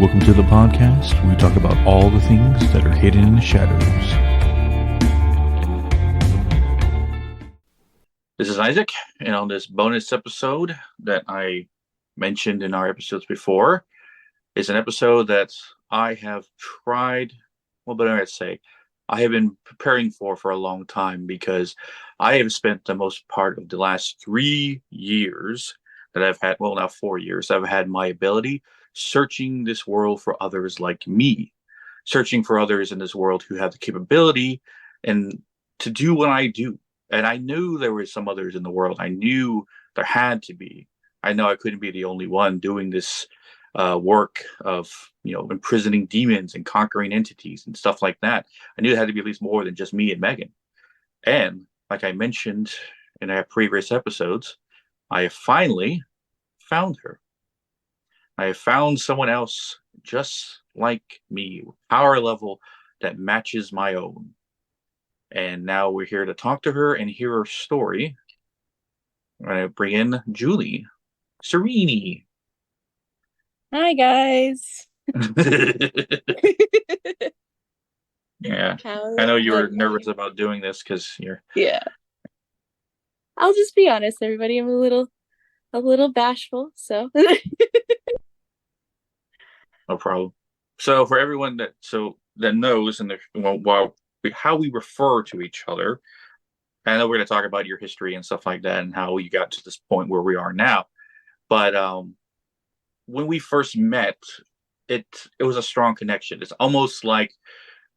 Welcome to the podcast. We talk about all the things that are hidden in the shadows. This is Isaac, and on this bonus episode that I mentioned in our episodes before is an episode that I have tried, I have been preparing for a long time, because I have spent the most part of the last 3 years that I've had, well, now 4 years, I've had my ability searching this world for others like me, searching for others in this world who have the capability and to do what I do. And I knew there were some others in the world. I knew there had to be. I know I couldn't be the only one doing this work of, imprisoning demons and conquering entities and stuff like that. I knew it had to be at least more than just me and Megan. And like I mentioned in our previous episodes, I have finally found her. I have found someone else just like me, power level that matches my own. And now we're here to talk to her and hear her story. I'm going to bring in Julie Serini. Hi, guys. Yeah, I know you were nervous about doing this because you're. Yeah. I'll just be honest, everybody. I'm a little bashful, so. No problem. So for everyone that knows and how we refer to each other, I know we're going to talk about your history and stuff like that and how you got to this point where we are now. But when we first met, it was a strong connection. It's almost like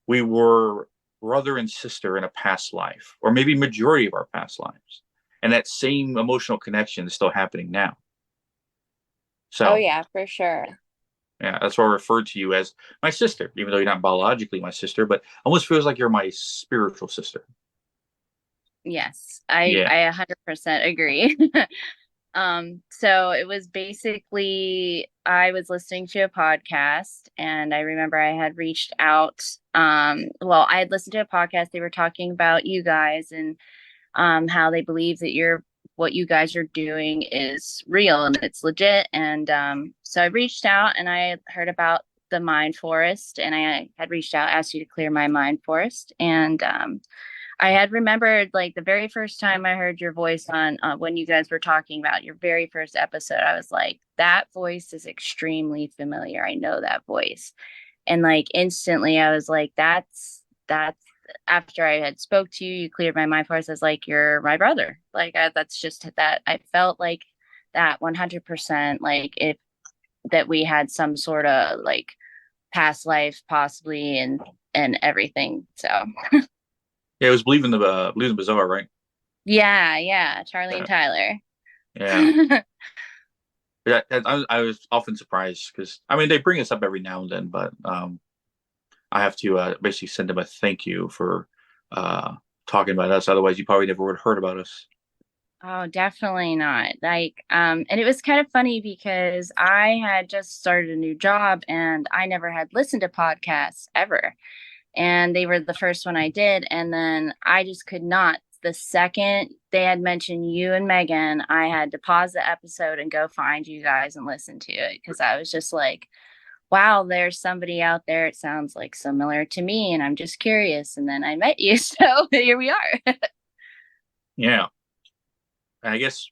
we were brother and sister in a past life, or maybe majority of our past lives, and that same emotional connection is still happening now. Oh So yeah, for sure. yeah, that's why I refer to you as my sister, even though you're not biologically my sister, but almost feels like you're my spiritual sister. Yes, I Yeah. 100% agree. So it was basically I was listening to a podcast and I remember I had reached out. I had listened to a podcast. They were talking about you guys and how they believe that what you guys are doing is real and it's legit. And so I reached out and I heard about the mind forest and I had reached out, asked you to clear my mind forest. And I had remembered like the very first time I heard your voice on when you guys were talking about your very first episode, I was like, that voice is extremely familiar. I know that voice. And like instantly I was like, that's after I had spoke to you, you cleared my mind for us. I was like, you're my brother. Like that's just that I felt like that 100%, like if that we had some sort of like past life possibly and everything. So Yeah, it was Believe in Bizarre, right? yeah, Charlie and Yeah. Tyler. Yeah. Yeah, I was often surprised because I mean they bring us up every now and then, but I have to basically send them a thank you for uh, talking about us. Otherwise, you probably never would have heard about us. Oh, definitely not. Like, and it was kind of funny because I had just started a new job and I never had listened to podcasts ever. And they were the first one I did. And then I just could not. The second they had mentioned you and Megan, I had to pause the episode and go find you guys and listen to it because I was just like, wow, there's somebody out there. It sounds like similar to me. And I'm just curious. And then I met you. So here we are. Yeah, and I guess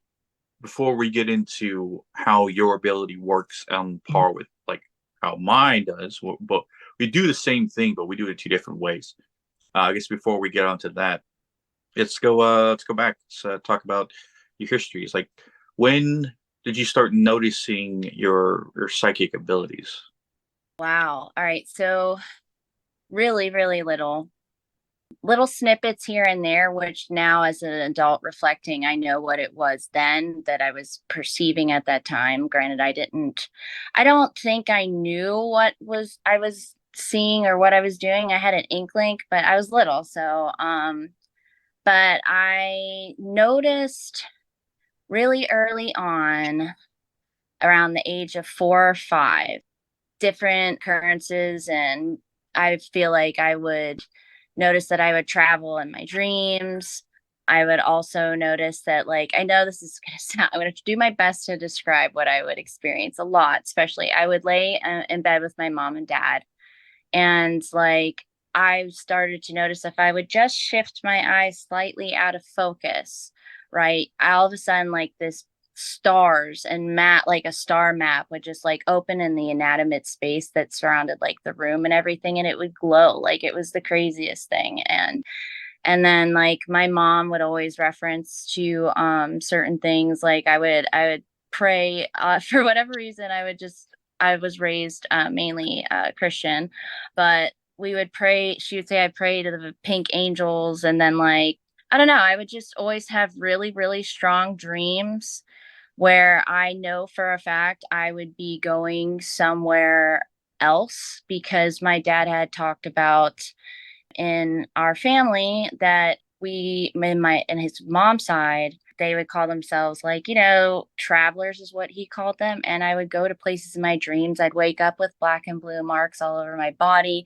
before we get into how your ability works on par with like how mine does, but we do the same thing, but we do it in two different ways. I guess before we get onto that, let's go back. Let's talk about your histories. Like, when did you start noticing your psychic abilities? Wow. All right. So really, really little snippets here and there, which now as an adult reflecting, I know what it was then that I was perceiving at that time. Granted, I don't think I knew I was seeing or what I was doing. I had an inkling, but I was little. So, but I noticed really early on around the age of 4 or 5 different occurrences. And I feel like I would notice that I would travel in my dreams. I would also notice that, like, I know this is going to sound, I'm going to do my best to describe what I would experience a lot, especially I would lay in bed with my mom and dad. And like, I started to notice if I would just shift my eyes slightly out of focus, right? All of a sudden, like this stars and map, like a star map would just like open in the inanimate space that surrounded like the room and everything, and it would glow. Like it was the craziest thing. And then like my mom would always reference to certain things. Like I would pray for whatever reason. I was raised mainly Christian, but we would pray. She would say I pray to the pink angels, and then like I don't know, I would just always have really really strong dreams where I know for a fact I would be going somewhere else because my dad had talked about in our family that we in my in his mom's side they would call themselves like, travelers is what he called them. And I would go to places in my dreams. I'd wake up with black and blue marks all over my body.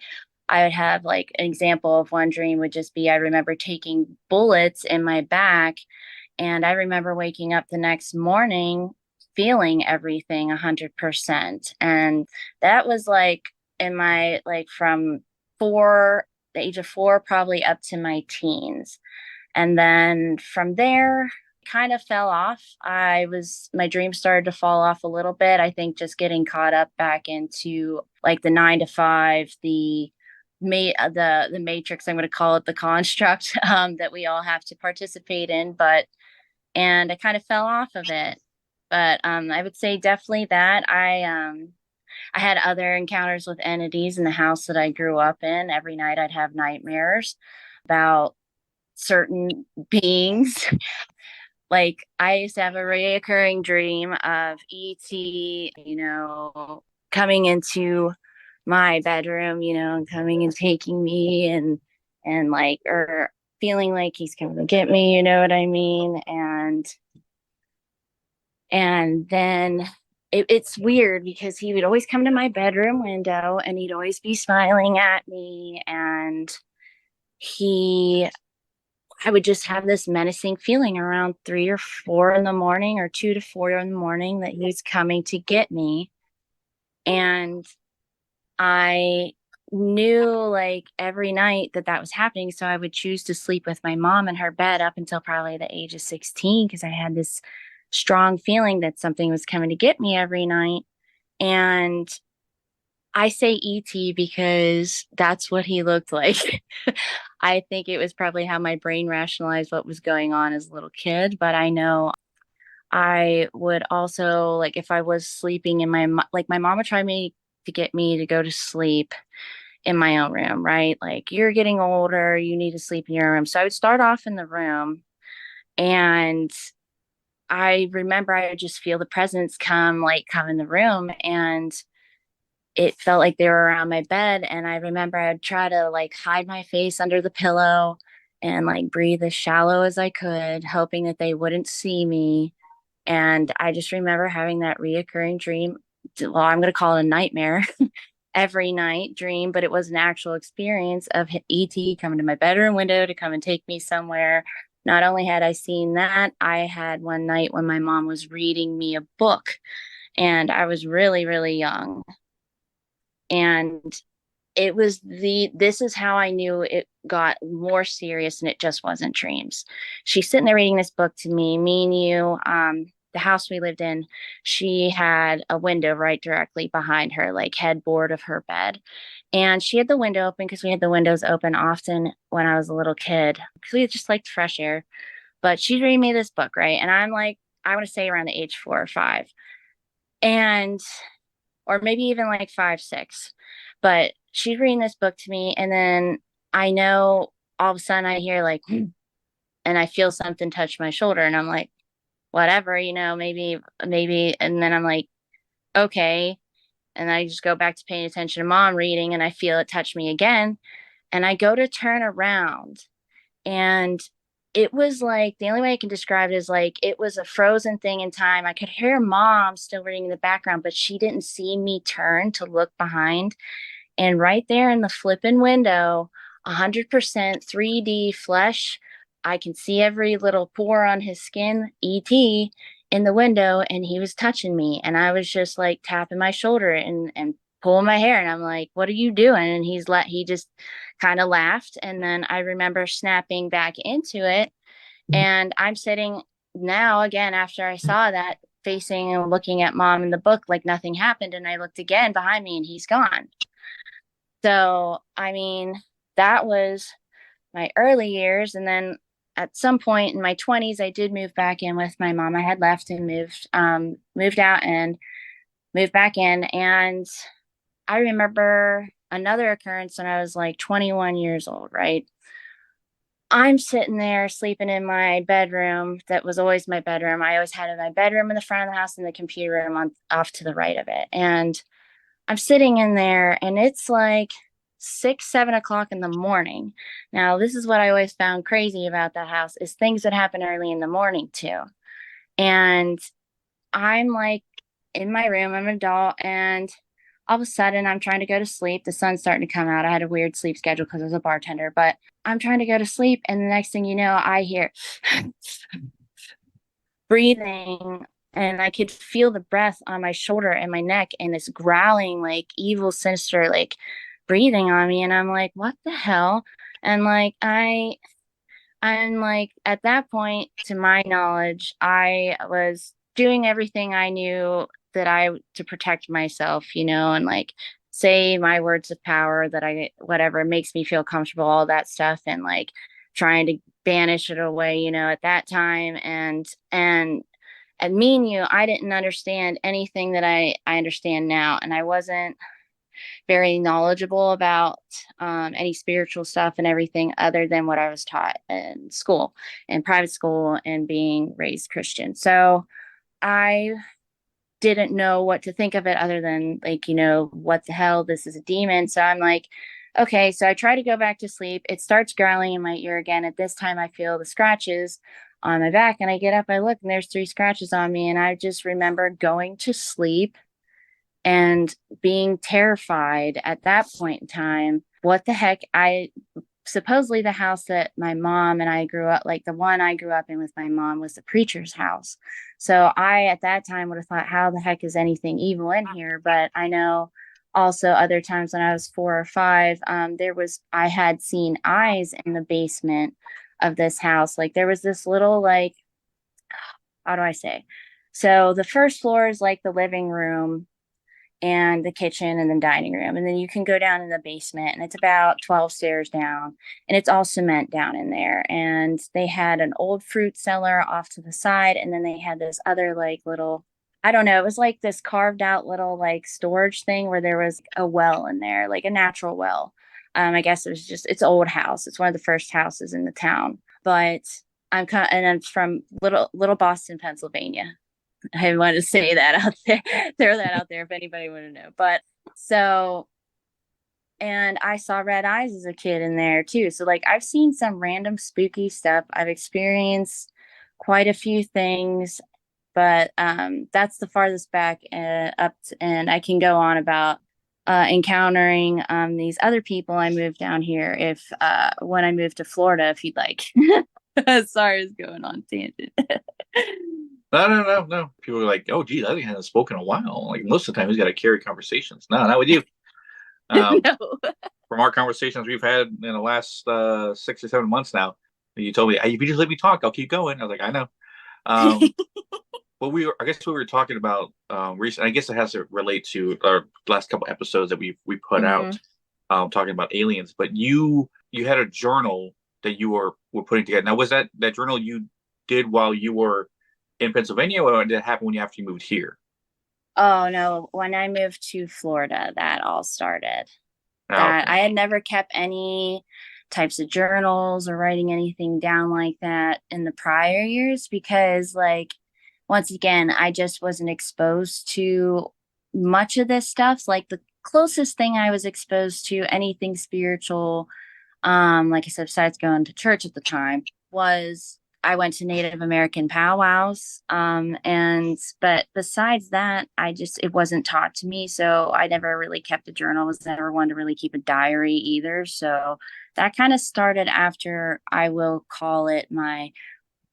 I would have like an example of one dream would just be I remember taking bullets in my back, and I remember waking up the next morning feeling everything 100%. And that was like in my, like from the age of 4, probably up to my teens. And then from there, kind of fell off. My dreams started to fall off a little bit. I think just getting caught up back into like the 9 to 5, the matrix, I'm going to call it the construct that we all have to participate in. And I kind of fell off of it. But I would say definitely that I had other encounters with entities in the house that I grew up in. Every night I'd have nightmares about certain beings. Like I used to have a reoccurring dream of ET, coming into my bedroom, and coming and taking me and like or feeling like he's coming to get me, you know what I mean? And then it's weird because he would always come to my bedroom window and he'd always be smiling at me. And he, I would just have this menacing feeling around 3 or 4 in the morning, or 2 to 4 in the morning, that he was coming to get me. And I knew like every night that that was happening. So I would choose to sleep with my mom in her bed up until probably the age of 16 because I had this strong feeling that something was coming to get me every night. And I say ET because that's what he looked like. I think it was probably how my brain rationalized what was going on as a little kid, but I know I would also like if I was sleeping in like my mom would try me to get me to go to sleep in my own room, right? Like you're getting older, you need to sleep in your room. So I would start off in the room, and I remember I would just feel the presence come in the room, and it felt like they were around my bed. And I remember I'd try to like hide my face under the pillow and like breathe as shallow as I could, hoping that they wouldn't see me. And I just remember having that reoccurring dream. Well, I'm going to call it a nightmare every night dream, but it was an actual experience of ET coming to my bedroom window to come and take me somewhere. Not only had I seen that, I had one night when my mom was reading me a book, and I was really, really young. And this is how I knew it got more serious and it just wasn't dreams. She's sitting there reading this book to me and you, the house we lived in, she had a window right directly behind her, like headboard of her bed. And she had the window open because we had the windows open often when I was a little kid because we just liked fresh air. But she's reading me this book, right? And I'm like, I want to say around the age 4 or 5. And or maybe even like 5, 6. But she's reading this book to me, and then I know all of a sudden I hear like, and I feel something touch my shoulder, and I'm like, whatever, maybe. And then I'm like, okay. And I just go back to paying attention to mom reading, and I feel it touch me again. And I go to turn around, and it was like the only way I can describe it is like it was a frozen thing in time. I could hear mom still reading in the background, but she didn't see me turn to look behind. And right there in the flipping window, 100% 3D flesh, I can see every little pore on his skin, ET, in the window, and he was touching me, and I was just like tapping my shoulder and pulling my hair, and I'm like, "What are you doing?" And he just kind of laughed, and then I remember snapping back into it, and I'm sitting now again after I saw that, facing and looking at mom in the book like nothing happened, and I looked again behind me, and he's gone. So, I mean, that was my early years. And then at some point in my 20s, I did move back in with my mom. I had left and moved out and moved back in. And I remember another occurrence when I was like 21 years old, right? I'm sitting there sleeping in my bedroom that was always my bedroom. I always had my bedroom in the front of the house and the computer room off to the right of it. And I'm sitting in there and it's like 6, 7 o'clock in the morning. Now, this is what I always found crazy about that house is things that happen early in the morning too. And I'm like in my room, I'm an adult, and all of a sudden I'm trying to go to sleep. The sun's starting to come out. I had a weird sleep schedule because I was a bartender, but I'm trying to go to sleep. And the next thing you know, I hear breathing, and I could feel the breath on my shoulder and my neck and this growling, like evil, sinister, like breathing on me. And I'm like, what the hell? And like, I'm like, at that point, to my knowledge, I was doing everything I knew that I to protect myself, and like say my words of power that I whatever makes me feel comfortable, all that stuff, and like trying to banish it away, at that time. And me and you, I didn't understand anything that I understand now, and I wasn't very knowledgeable about any spiritual stuff and everything other than what I was taught in school, in private school, and being raised Christian. So I didn't know what to think of it other than like, what the hell, this is a demon. So I'm like, okay, so I try to go back to sleep. It starts growling in my ear again. At this time, I feel the scratches on my back, and I get up, I look, and there's 3 scratches on me. And I just remember going to sleep and being terrified at that point in time. What the heck? I supposedly the house that my mom and I grew up, like the one I grew up in with my mom, was the preacher's house. So I at that time would have thought, how the heck is anything evil in here? But I know also other times when I was 4 or 5, I had seen eyes in the basement of this house. Like there was this little, like, how do I say? So the first floor is like the living room and the kitchen and the dining room. And then you can go down in the basement, and it's about 12 stairs down, and it's all cement down in there. And they had an old fruit cellar off to the side. And then they had this other like little, I don't know, it was like this carved out little like storage thing where there was a well in there, like a natural well. I guess it's old house. It's one of the first houses in the town. But I'm from little Boston, Pennsylvania. I wanted to say that out there, throw that out there if anybody want to know. But so, and I saw red eyes as a kid in there too. So, like, I've seen some random spooky stuff. I've experienced quite a few things, but that's the farthest back and I can go on about encountering these other people. I moved down here if when I moved to Florida, if you'd like. Sorry, it's going on tangent. No, no, no, no. People are like, oh, geez, I haven't spoken in a while. Like most of the time, he's got to carry conversations. No, not with you. Um, No. from our conversations we've had in the last 6 or 7 months now, you told me, hey, if you just let me talk, I'll keep going. I was like, I know. Um, but I guess we were talking about recent. I guess it has to relate to our last couple episodes that we put Hmm. out, talking about aliens. But you had a journal that you were putting together. Now, was that journal you did while you were in Pennsylvania, or did it happen after you moved here? Oh no, when I moved to Florida, that all started. Oh, That okay. I had never kept any types of journals or writing anything down like that in the prior years because, like, once again, I just wasn't exposed to much of this stuff. Like, the closest thing I was exposed to anything spiritual, like I said, besides going to church at the time, was I went to Native American powwows. But besides that, it wasn't taught to me. So I never really kept a journal. I was never one to really keep a diary either. So that kind of started after, I will call it my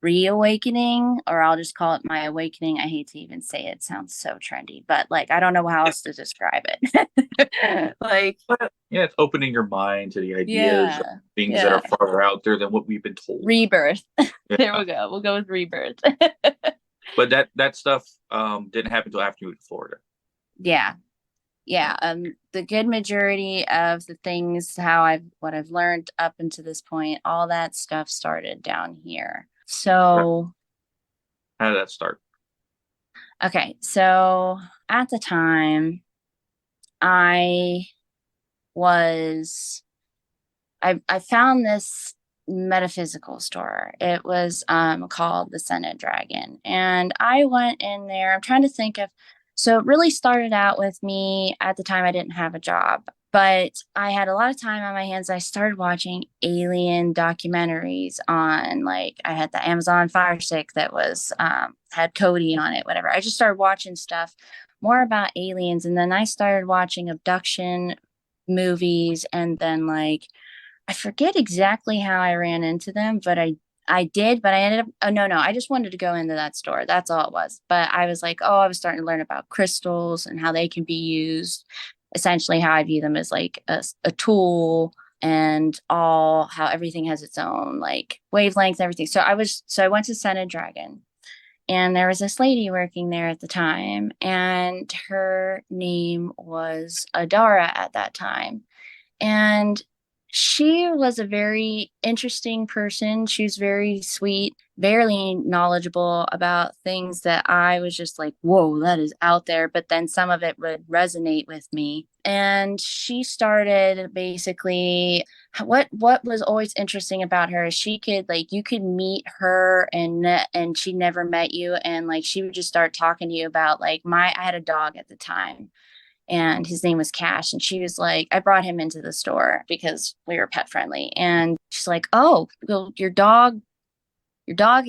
reawakening, or I'll just call it my awakening. I hate to even say it, it sounds so trendy, but like I don't know how else to describe it. Like, But yeah, it's opening your mind to the ideas of yeah, things that yeah. are farther out there than what we've been told. Rebirth. There Yeah. we go. We'll go with rebirth. But that stuff didn't happen until after you moved to Florida. Yeah. Yeah. Yeah. The good majority of the things, how what I've learned up until this point, all that stuff started down here. Right. So, How did that start? okay. So at the time, I was I found this metaphysical store. It was called the Senate Dragon. And I went in there. I'm trying to think of, so it really started out with me at the time I didn't have a job, but I had a lot of time on my hands. I started watching alien documentaries on, like, I had the Amazon Fire Stick that was had Cody on it, whatever. I just started watching stuff more about aliens, and then I started watching abduction movies, and then like I forget exactly how I ran into them, but I did, but I ended up, oh no, I just wanted to go into that store. That's all it was. But I was like, oh, I was starting to learn about crystals and how they can be used. Essentially, how I view them as like a tool, and all how everything has its own like wavelength and everything. So I went to Senate Dragon, and there was this lady working there at the time, and her name was Adara at that time. And she was a very interesting person. She was very sweet, barely knowledgeable about things that I was just like, whoa, that is out there. But then some of it would resonate with me. And she started basically, what was always interesting about her is she could, like, you could meet her and she never met you, and like she would just start talking to you about like, I had a dog at the time, and his name was Cash. And she was like, I brought him into the store because we were pet friendly. And she's like, oh, well, your dog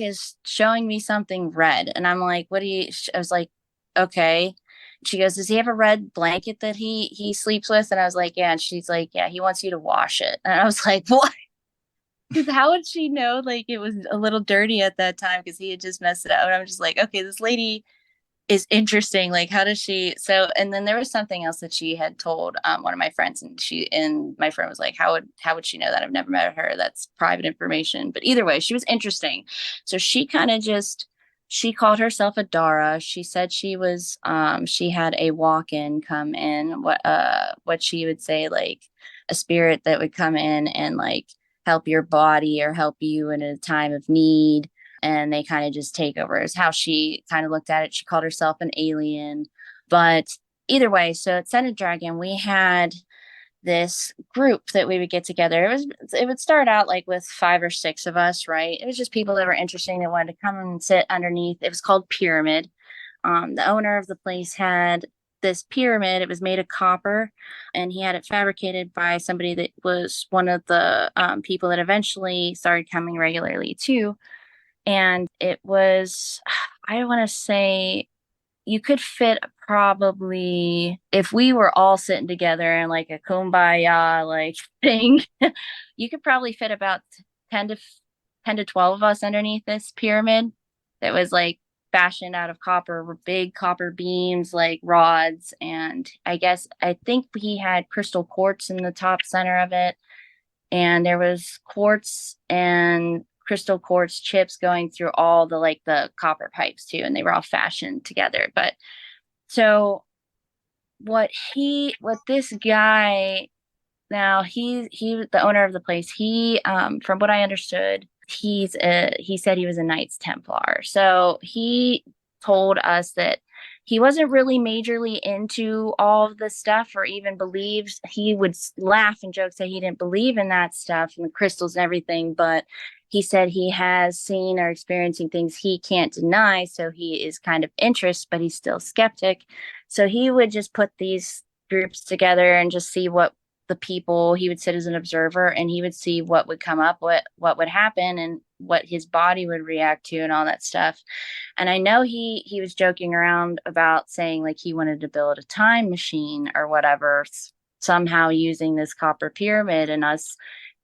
is showing me something red. And I'm like, what do you, I was like, okay. She goes, does he have a red blanket that he sleeps with? And I was like, yeah. And she's like, yeah, he wants you to wash it. And I was like, what? Because how would she know? Like, it was a little dirty at that time because he had just messed it up. And I'm just like, okay, this lady is interesting. Like, how does she? So, and then there was something else that she had told one of my friends, and my friend was like, how would she know that? I've never met her. That's private information. But either way, she was interesting. So she kind of just, she called herself a Dara. She said she had a walk-in come in, what she would say, like a spirit that would come in and like help your body or help you in a time of need, and they kind of just take over, is how she kind of looked at it. She called herself an alien. But either way, so at Senate Dragon, we had this group that we would get together. It would start out like with 5 or 6 of us, right? It was just people that were interesting that wanted to come and sit underneath. It was called Pyramid. The owner of the place had this pyramid. It was made of copper, and he had it fabricated by somebody that was one of the people that eventually started coming regularly too. And it was, I want to say, you could fit probably, if we were all sitting together in like a kumbaya like thing, you could probably fit about 10 to 10 to 12 of us underneath this pyramid that was like fashioned out of copper, big copper beams, like rods. And I think he had crystal quartz in the top center of it, and there was quartz and crystal quartz chips going through all the, like, the copper pipes too, and they were all fashioned together. But so what this guy, now he the owner of the place, he from what I understood, he said he was a Knights Templar. So he told us that he wasn't really majorly into all of the stuff, or even believes, he would laugh and joke, say he didn't believe in that stuff and the crystals and everything, but he said he has seen or experiencing things he can't deny, so he is kind of interested, but he's still skeptic. So he would just put these groups together and just see what the people, he would sit as an observer and he would see what would come up, what would happen, and what his body would react to and all that stuff. And I know he was joking around about saying like he wanted to build a time machine or whatever, somehow using this copper pyramid and us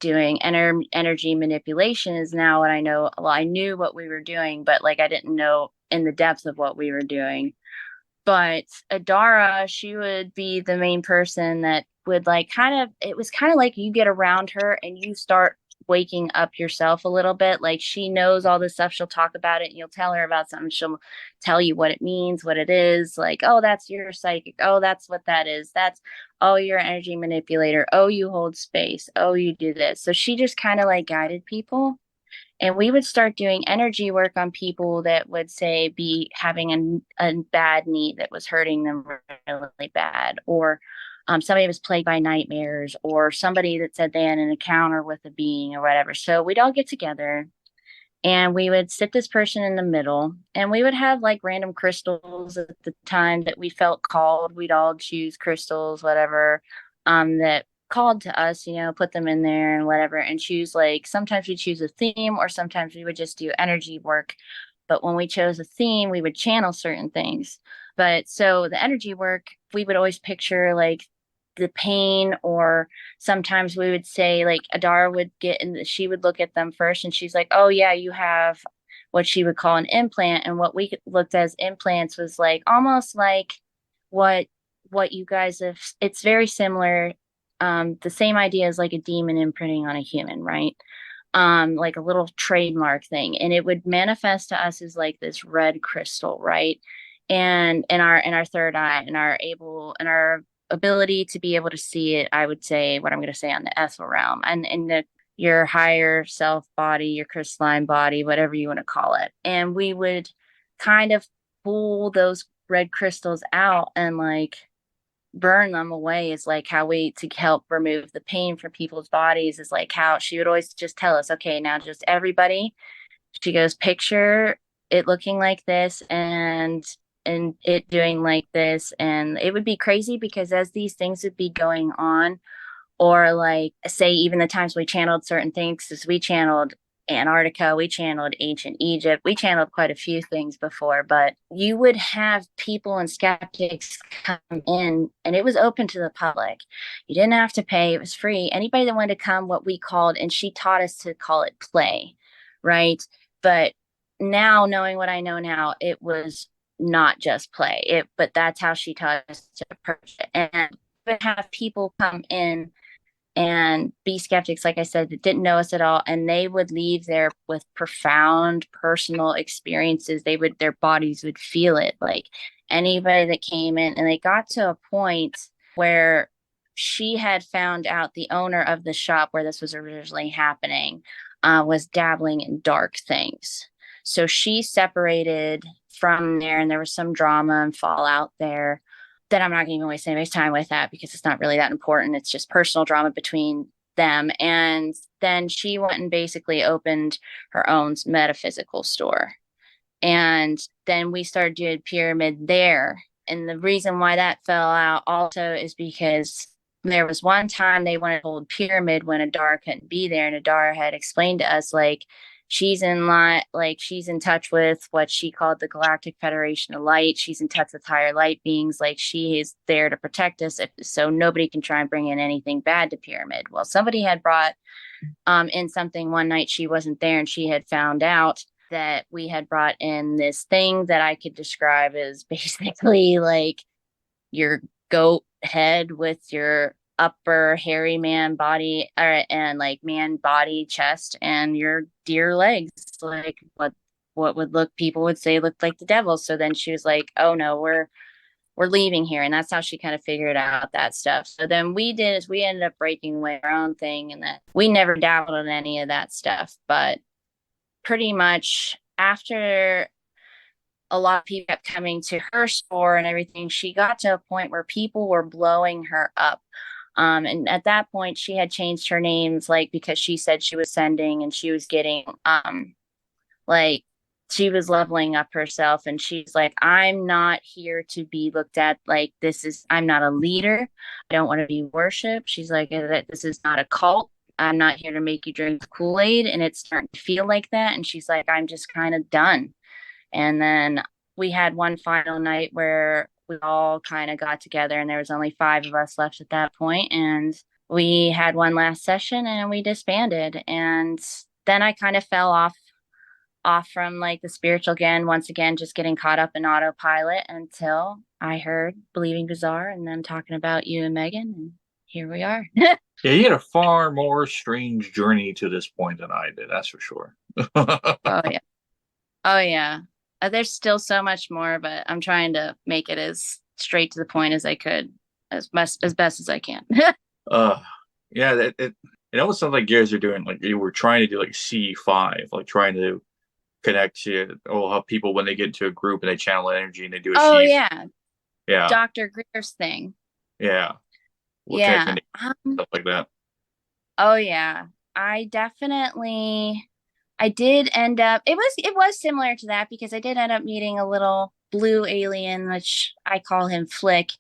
doing energy manipulation is now what I know. Well, I knew what we were doing, but like I didn't know in the depth of what we were doing. But Adara, she would be the main person that would like kind of, it was kind of like you get around her and you start waking up yourself a little bit. Like she knows all this stuff. She'll talk about it and you'll tell her about something. She'll tell you what it means, what it is. Like, oh, that's your psychic. Oh, that's what that is. That's, oh, you're an energy manipulator. Oh, you hold space. Oh, you do this. So she just kind of like guided people, and we would start doing energy work on people that would say be having a bad knee that was hurting them really bad, or somebody was plagued by nightmares, or somebody that said they had an encounter with a being or whatever. So we'd all get together and we would sit this person in the middle, and we would have like random crystals at the time that we felt called. We'd all choose crystals, whatever, that called to us, put them in there and whatever, and choose, like, sometimes we choose a theme or sometimes we would just do energy work. But when we chose a theme, we would channel certain things. But so the energy work, we would always picture like the pain, or sometimes we would say like Adara would get in, she would look at them first and she's like, oh yeah, you have what she would call an implant. And what we looked at as implants was like almost like what you guys have, it's very similar. The same idea as like a demon imprinting on a human, right? Like a little trademark thing. And it would manifest to us as like this red crystal, right? And in our third eye, and our ability to be able to see it, I would say what I'm going to say on the ethereal realm and in your higher self body, your crystalline body, whatever you want to call it. And we would kind of pull those red crystals out and like burn them away, is like how we to help remove the pain from people's bodies, is like how she would always just tell us, okay, now just everybody, she goes, picture it looking like this and it doing like this. And it would be crazy because as these things would be going on, or like say even the times we channeled certain things, because we channeled Antarctica, we channeled ancient Egypt, we channeled quite a few things before, but you would have people and skeptics come in and it was open to the public. You didn't have to pay, it was free. Anybody that wanted to come, what we called, and she taught us to call it play, right? But now, knowing what I know now, it was not just play. But that's how she taught us to approach it. And would have people come in and be skeptics, like I said, that didn't know us at all, and they would leave there with profound personal experiences. Their bodies would feel it. Like anybody that came in, and they got to a point where she had found out the owner of the shop where this was originally happening was dabbling in dark things. So she separated from there, and there was some drama and fallout there that I'm not going to even waste anybody's time with that because it's not really that important. It's just personal drama between them. And then she went and basically opened her own metaphysical store. And then we started doing pyramid there. And the reason why that fell out also is because there was one time they wanted to hold pyramid when Adara couldn't be there, and Adara had explained to us like she's in line, like she's in touch with what she called the Galactic Federation of Light. She's in touch with higher light beings, like she is there to protect us, so nobody can try and bring in anything bad to pyramid. Well, somebody had brought in something one night, she wasn't there, and she had found out that we had brought in this thing that I could describe as basically like your goat head with your upper hairy man body, and like man body chest, and your deer legs, like what would look, people would say looked like the devil. So then she was like, oh no, we're leaving here. And that's how she kind of figured out that stuff. So then we did is we ended up breaking away our own thing, and that we never dabbled in any of that stuff. But pretty much after a lot of people kept coming to her store and everything, she got to a point where people were blowing her up. And at that point, she had changed her names, like because she said she was sending, and she was getting like she was leveling up herself, and she's like, I'm not here to be looked at like this is, I'm not a leader. I don't want to be worshiped. She's like, this is not a cult. I'm not here to make you drink Kool-Aid. And it's starting to feel like that. And she's like, I'm just kind of done. And then we had one final night where we all kind of got together, and there was only 5 of us left at that point. And we had one last session and we disbanded. And then I kind of fell off from like the spiritual again, once again, just getting caught up in autopilot until I heard Believing Bizarre and them talking about you and Megan, and here we are. Yeah, you had a far more strange journey to this point than I did, that's for sure. Oh yeah. Oh yeah. There's still so much more, but I'm trying to make it as straight to the point as I could, as best as I can. uh yeah, it almost sounds like you guys are doing like you were trying to do like C5, like trying to connect to how people when they get into a group and they channel energy and they do a Oh sheath. yeah, Yeah, Dr. Greer's thing. yeah. What Yeah. connecting to stuff like that. Oh yeah. I definitely I did end up it was similar to that because I did end up meeting a little blue alien, which I call him Flick.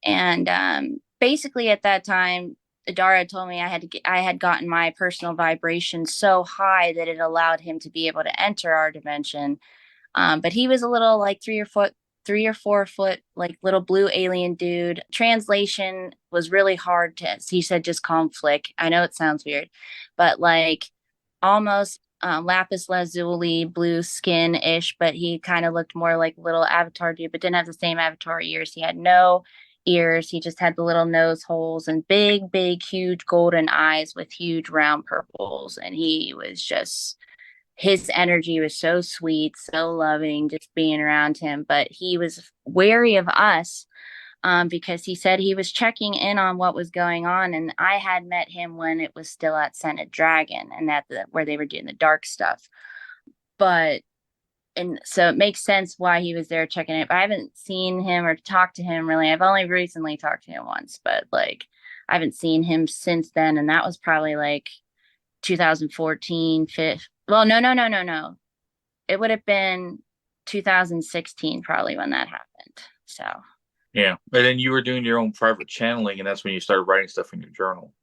And basically at that time, Adara told me I had gotten my personal vibration so high that it allowed him to be able to enter our dimension. But he was a little like 3 or 4 foot, like little blue alien dude. Translation was really hard to, he said, just call him Flick. I know it sounds weird, but like almost lapis lazuli, blue skin ish, but he kind of looked more like little Avatar dude, but didn't have the same Avatar ears. He had no ears. He just had the little nose holes and big, big, huge golden eyes with huge round purples. And he was just his energy was so sweet, so loving, just being around him. But he was wary of us because he said he was checking in on what was going on. And I had met him when it was still at Scented Dragon and where they were doing the dark stuff. But and so it makes sense why he was there checking it. But I haven't seen him or talked to him really. I've only recently talked to him once, but like I haven't seen him since then. And that was probably like 2014, fifth. Well, no, no, no, no, no. It would have been 2016 probably when that happened. So Yeah. And then you were doing your own private channeling, and that's when you started writing stuff in your journal.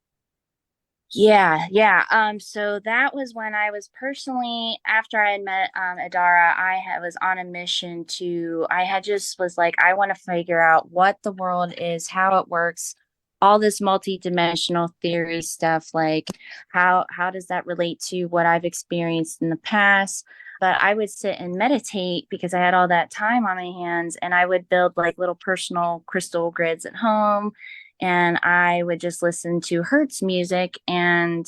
yeah, yeah. So that was when I was personally after I had met Adara, was on a mission to I had just was like, I want to figure out what the world is, how it works, all this multi-dimensional theory stuff, like how does that relate to what I've experienced in the past? But I would sit and meditate because I had all that time on my hands, and I would build like little personal crystal grids at home, and I would just listen to Hertz music, and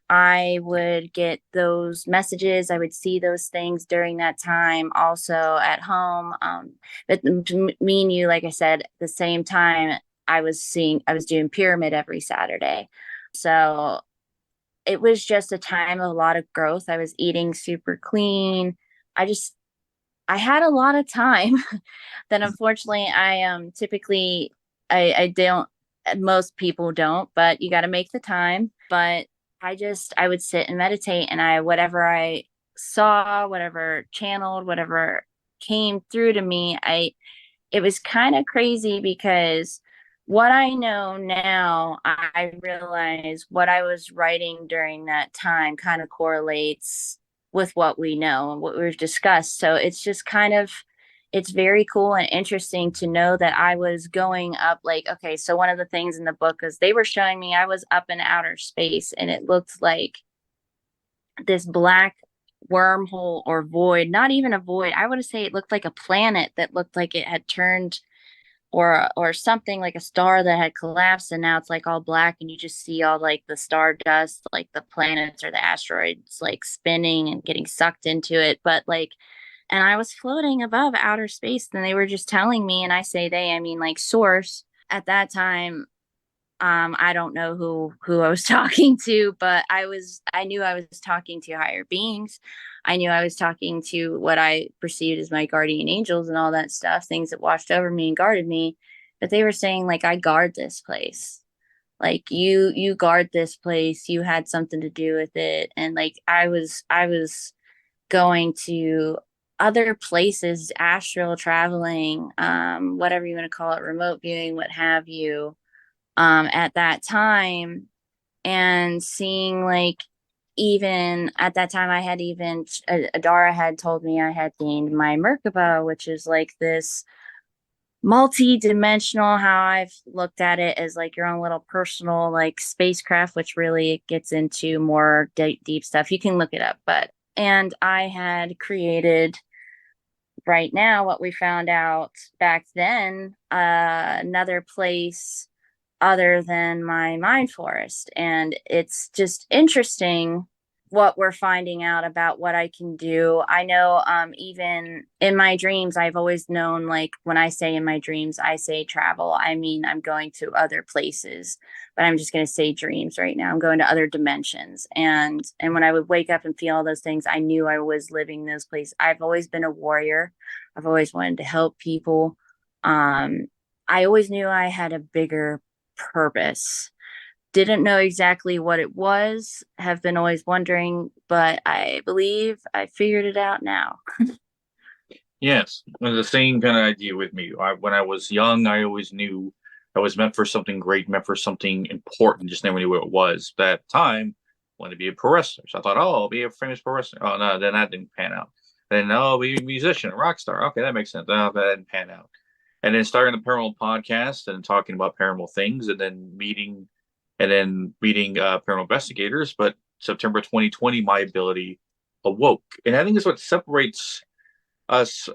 I would get those messages. I would see those things during that time also at home. But me and you, like I said, at the same time, I was doing pyramid every Saturday. So it was just a time of a lot of growth. I was eating super clean. I just, I had a lot of time that unfortunately I typically I don't, most people don't, but you got to make the time. But I would sit and meditate, and whatever I saw, whatever channeled, whatever came through to me, it was kind of crazy because what I know now, I realize what I was writing during that time kind of correlates with what we know and what we've discussed. So it's just kind of, it's very cool and interesting to know that I was going up. Like, okay, so one of the things in the book is they were showing me I was up in outer space, and it looked like this black wormhole or void, not even a void. I would say it looked like a planet that looked like it had turned, or something like a star that had collapsed, and now it's like all black, and you just see all like the star dust, like the planets or the asteroids like spinning and getting sucked into it. But like, and I was floating above outer space, and they were just telling me, and I say they, I mean like source at that time. I don't know who I was talking to, but I knew I was talking to higher beings. I knew I was talking to what I perceived as my guardian angels and all that stuff, things that watched over me and guarded me. But they were saying like, I guard this place. Like you guard this place. You had something to do with it. And like I was going to other places, astral traveling, whatever you want to call it, remote viewing, what have you, at that time, and seeing like, even at that time I had even Adara had told me I had gained my Merkaba, which is like this multi-dimensional, how I've looked at it as like your own little personal like spacecraft, which really gets into more deep stuff. You can look it up, but and I had created right now what we found out back then, another place other than my mind forest. And it's just interesting what we're finding out about what I can do. I know, even in my dreams, I've always known, like when I say in my dreams, I say travel, I mean, I'm going to other places, but I'm just going to say dreams right now. I'm going to other dimensions. And when I would wake up and feel all those things, I knew I was living those places. I've always been a warrior. I've always wanted to help people. Um, I always knew I had a bigger purpose. Didn't know exactly what it was, have been always wondering, but I believe I figured it out now. Yes, well, the same kind of idea with me. When I was young, I always knew I was meant for something great, meant for something important. Just never knew what it was. That time, I wanted to be a pro wrestler, so I thought, oh, I'll be a famous pro wrestler. Oh no, then that didn't pan out. Then oh, I'll be a musician, a rock star. Okay, that makes sense. Oh, that didn't pan out. And then starting the paranormal podcast and talking about paranormal things, and then meeting paranormal investigators. But September 2020, my ability awoke, and I think that's what separates us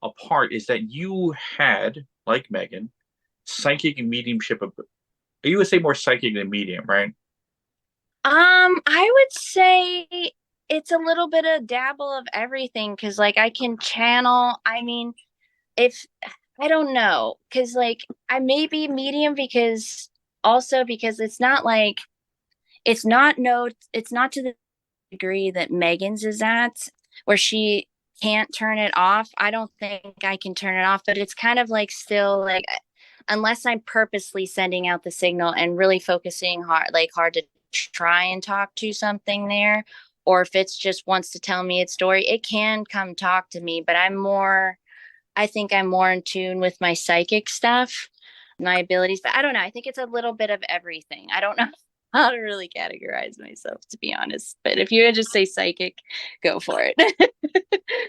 apart is that you had, like Megan, psychic and mediumship. You would say more psychic than medium, right? I would say it's a little bit of dabble of everything because like I can channel, I mean, if I don't know, because like I may be medium because also because it's not like it's not no it's not to the degree that Megan's is at, where she can't turn it off. I don't think I can turn it off, but it's kind of like still like unless I'm purposely sending out the signal and really focusing hard to try and talk to something there, or if it's just wants to tell me its story, it can come talk to me, but I think I'm more in tune with my psychic stuff, my abilities, but I don't know. I think it's a little bit of everything. I don't know how to really categorize myself, to be honest. But if you would just say psychic, go for it.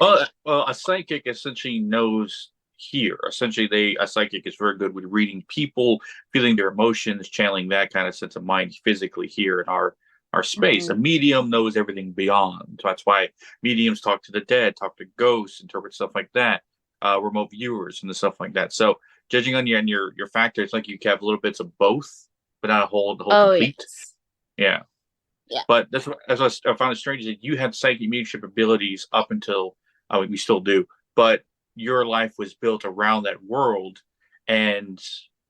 Well, a psychic essentially knows here. Essentially, a psychic is very good with reading people, feeling their emotions, channeling that kind of sense of mind physically here in our space. A Mhm. medium knows everything beyond. So that's why mediums talk to the dead, talk to ghosts, interpret stuff like that. Remote viewers and the stuff like that. So judging on your factors, like you have little bits of both, but not the whole Oh, complete. yes. Yeah. Yeah. But that's what I found it strange is that you had psychic mediumship abilities up until I mean, we still do, but your life was built around that world. And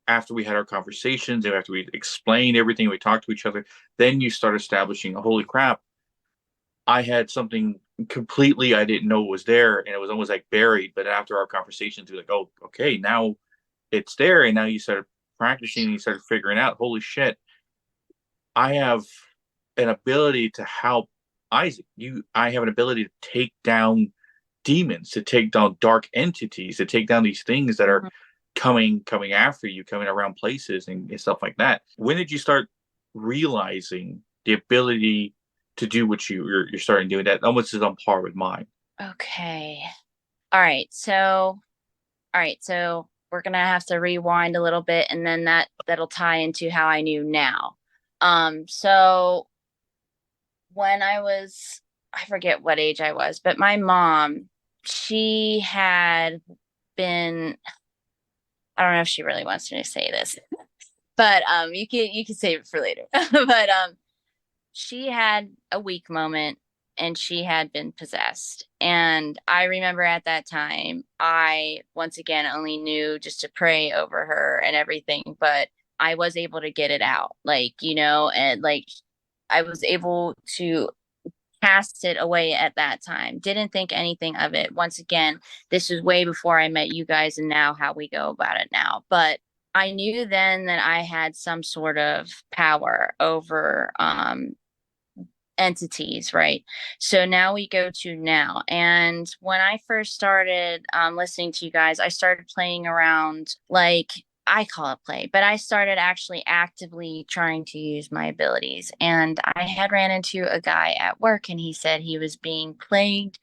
after we had our conversations and after we explained everything, we talked to each other, then you start establishing, holy crap, I had something completely I didn't know was there, and it was almost like buried. But after our conversations, you're like, oh, okay, now it's there, and now you started practicing and you started figuring out, holy shit, I have an ability to help Isaac. I have an ability to take down demons, to take down dark entities, to take down these things that are Mhm. coming after you, coming around places and stuff like that. When did you start realizing the ability to do what you're starting doing that almost is on par with mine? Okay. All right. So we're gonna have to rewind a little bit, and then that'll tie into how I knew now. So when I forget what age I was, but my mom, she had been, I don't know if she really wants me to say this, but you can save it for later. But she had a weak moment and she had been possessed. And I remember at that time, I once again only knew just to pray over her and everything, but I was able to get it out, like, and like I was able to cast it away at that time. Didn't think anything of it. Once again, this was way before I met you guys and now how we go about it now. But I knew then that I had some sort of power over entities, right? So now we go to now. And when I first started listening to you guys, I started playing around, like, I call it play, but I started actually actively trying to use my abilities. And I had ran into a guy at work and he said he was being plagued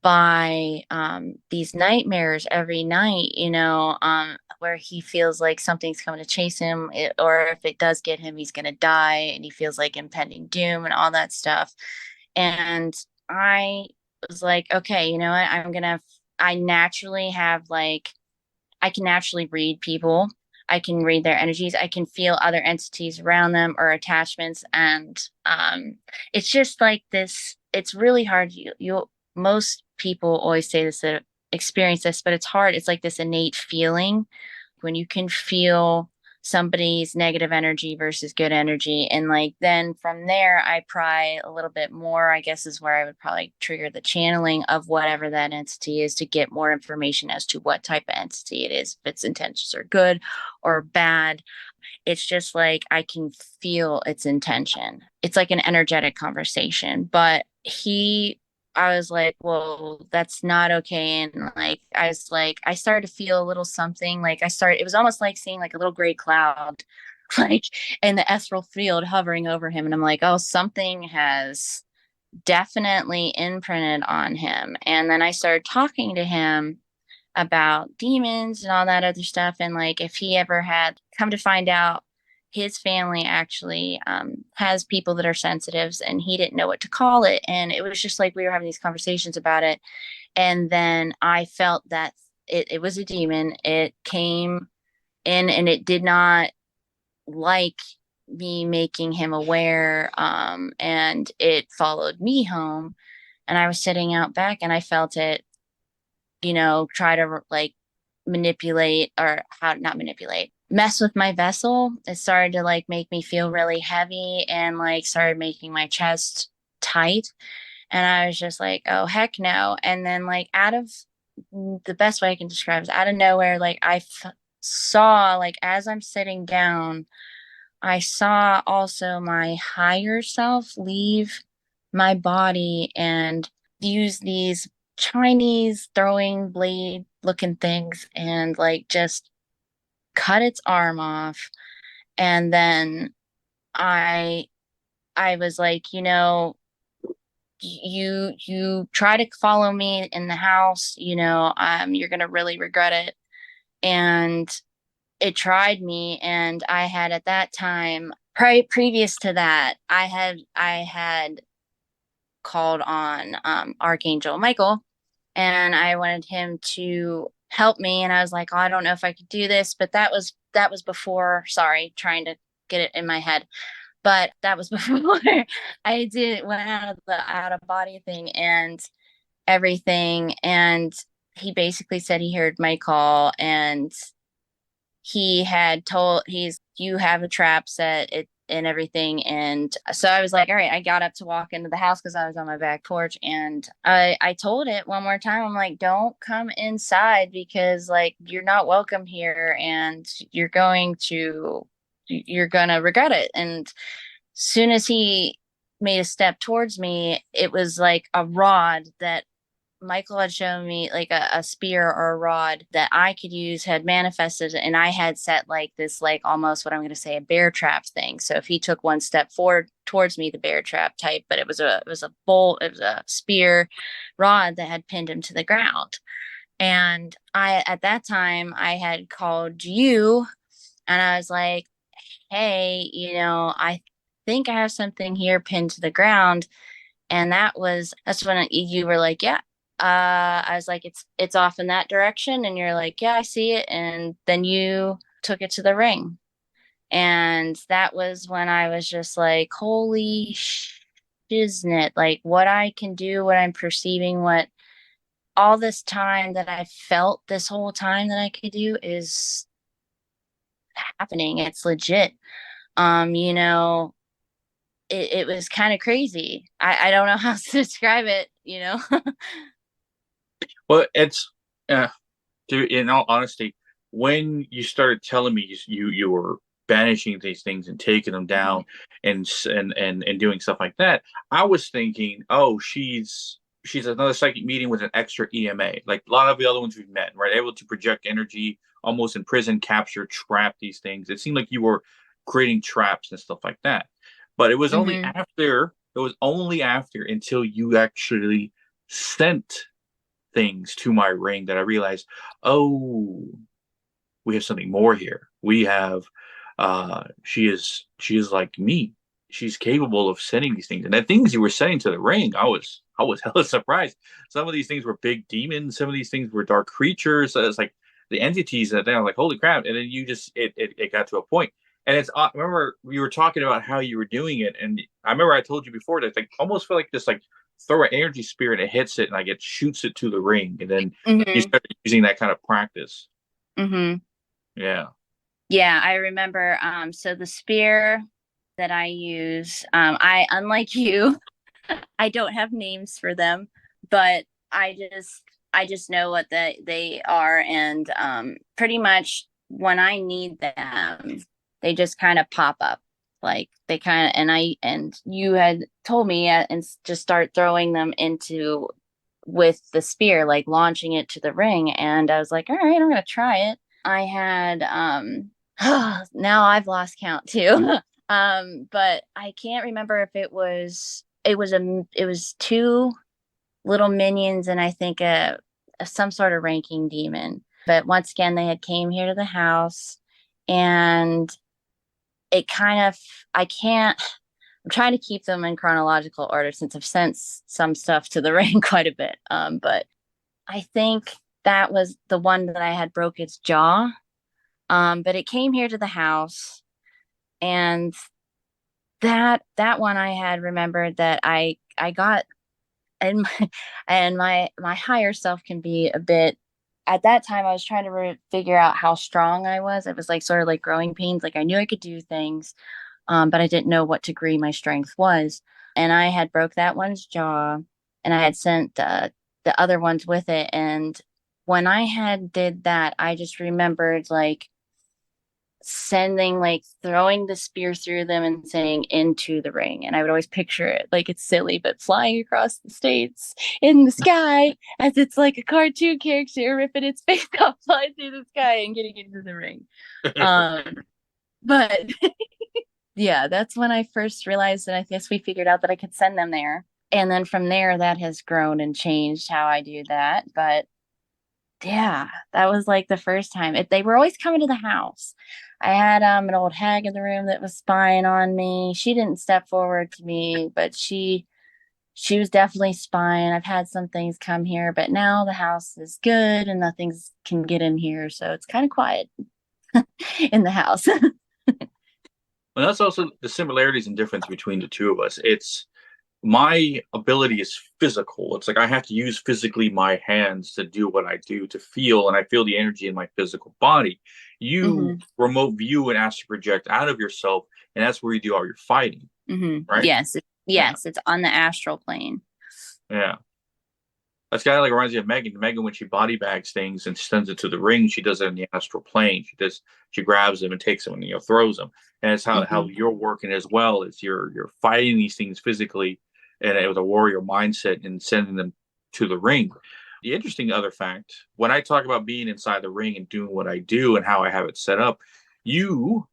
by these nightmares every night, where he feels like something's coming to chase him, or if it does get him, he's going to die, and he feels like impending doom and all that stuff. And I was like, okay, you know what? I naturally have like, I can naturally read people. I can read their energies. I can feel other entities around them or attachments. And it's just like this, it's really hard. Most people always say this, that experience this, but it's hard. It's like this innate feeling when you can feel somebody's negative energy versus good energy. And like then from there, I pry a little bit more, I guess is where I would probably trigger the channeling of whatever that entity is to get more information as to what type of entity it is, if its intentions are good or bad. It's just like I can feel its intention. It's like an energetic conversation. But I was like, well, that's not okay. And like, I was like, I started to feel a little something. It was almost like seeing like a little gray cloud, like in the ethereal field hovering over him. And I'm like, oh, something has definitely imprinted on him. And then I started talking to him about demons and all that other stuff. And like, if he ever had come to find out, his family actually has people that are sensitives, and he didn't know what to call it. And it was just like we were having these conversations about it. And then I felt that it was a demon. It came in and it did not like me making him aware. And it followed me home. And I was sitting out back and I felt it, try to like manipulate, or how not manipulate, mess with my vessel. It started to like make me feel really heavy and like started making my chest tight. And I was just like, oh, heck no. And then, like, the best way I can describe is out of nowhere, like, saw, like, as I'm sitting down, I saw also my higher self leave my body and use these Chinese throwing blade looking things and like just cut its arm off. And then I I was like, you try to follow me in the house, you're gonna really regret it. And it tried me, and I had at that time, previous to that, I had called on Archangel Michael, and I wanted him to help me. And I was like, oh, I don't know if I could do this, but that was before. Sorry, trying to get it in my head, but that was before I did went out of the out of body thing and everything. And he basically said he heard my call, and he had told you have a trap set it and everything. And so I was like, all right, I got up to walk into the house because I was on my back porch, and I told it one more time. I'm like, don't come inside because like you're not welcome here, and you're gonna regret it. And soon as he made a step towards me, it was like a rod that Michael had shown me, like a spear or a rod that I could use, had manifested, and I had set like this, like almost what I'm going to say, a bear trap thing. So if he took one step forward towards me, the bear trap type, but it was a bolt, it was a spear rod that had pinned him to the ground. And I, at that time, I had called you, and I was like, hey, I think I have something here pinned to the ground. And that's when you were like, yeah. I was like, it's off in that direction. And you're like, yeah, I see it. And then you took it to the ring. And that was when I was just like, holy shiznit, like what I can do, what I'm perceiving, what all this time that I felt this whole time that I could do is happening. It's legit. Um, you know, it was kind of crazy. I don't know how to describe it. Well, it's in all honesty, when you started telling me you were banishing these things and taking them Mhm. down and doing stuff like that, I was thinking, oh, she's another psychic medium with an extra EMA, like a lot of the other ones we've met, right? Able to project energy, almost imprison, capture, trap these things. It seemed like you were creating traps and stuff like that. But it was only Mhm. after until you actually sent things to my ring that I realized, oh, we have something more here. We have she is like me. She's capable of sending these things. And the things you were sending to the ring, I was hella surprised. Some of these things were big demons, some of these things were dark creatures. So it's like the entities that they're like, holy crap. And then you just it got to a point. And it's remember we were talking about how you were doing it, and I remember I told you before that like almost feel like this like throw an energy spear and it hits it and like it shoots it to the ring, and then you Mm-hmm. start using that kind of practice. Mm-hmm. Yeah. Yeah, I remember. So the spear that I use, I, unlike you, I don't have names for them, but I just know what they are, and pretty much when I need them, they just kind of pop up. Like they kind of, and you had told me, and just start throwing them into with the spear, like launching it to the ring, and I was like, all right, I'm gonna try it. I had now I've lost count too. But I can't remember if it was two little minions and I think some sort of ranking demon. But once again, they had came here to the house, and it kind of I can't. I'm trying to keep them in chronological order since I've sent some stuff to the ring quite a bit. But I think that was the one that I had broke its jaw. But it came here to the house, and that one I had remembered that I got, and my higher self can be a bit. At that time, I was trying to figure out how strong I was. It was like sort of like growing pains. Like I knew I could do things, but I didn't know what degree my strength was. And I had broke that one's jaw, and I had sent the other ones with it. And when I had did that, I just remembered like sending like throwing the spear through them and saying into the ring, and I would always picture it like it's silly but flying across the states in the sky as it's like a cartoon character ripping its face off, flying through the sky and getting into the ring. um but yeah, that's when I first realized, and I guess we figured out that I could send them there, and then from there that has grown and changed how I do that. But yeah, that was like the first time. They were always coming to the house. I had an old hag in the room that was spying on me. She didn't step forward to me, but she was definitely spying. I've had some things come here, but now the house is good and nothing's can get in here, so it's kind of quiet in the house. Well, that's also the similarities and difference between the two of us. It's my ability is physical. It's like I have to use physically my hands to do what I do, to feel, and I feel the energy in my physical body. You Hmm. remote view and astral project out of yourself, and that's where you do all your fighting, Hmm. right? Yes, Yeah, yes, it's on the astral plane. yeah. That's kind of like reminds me of Megan. Megan, when she body bags things and sends it to the ring, she does it in the astral plane. She grabs them and takes them and throws them. And it's how Hmm. you're working as well. Is you're fighting these things physically and with a warrior mindset and sending them to the ring. The interesting other fact, when I talk about being inside the ring and doing what I do and how I have it set up, you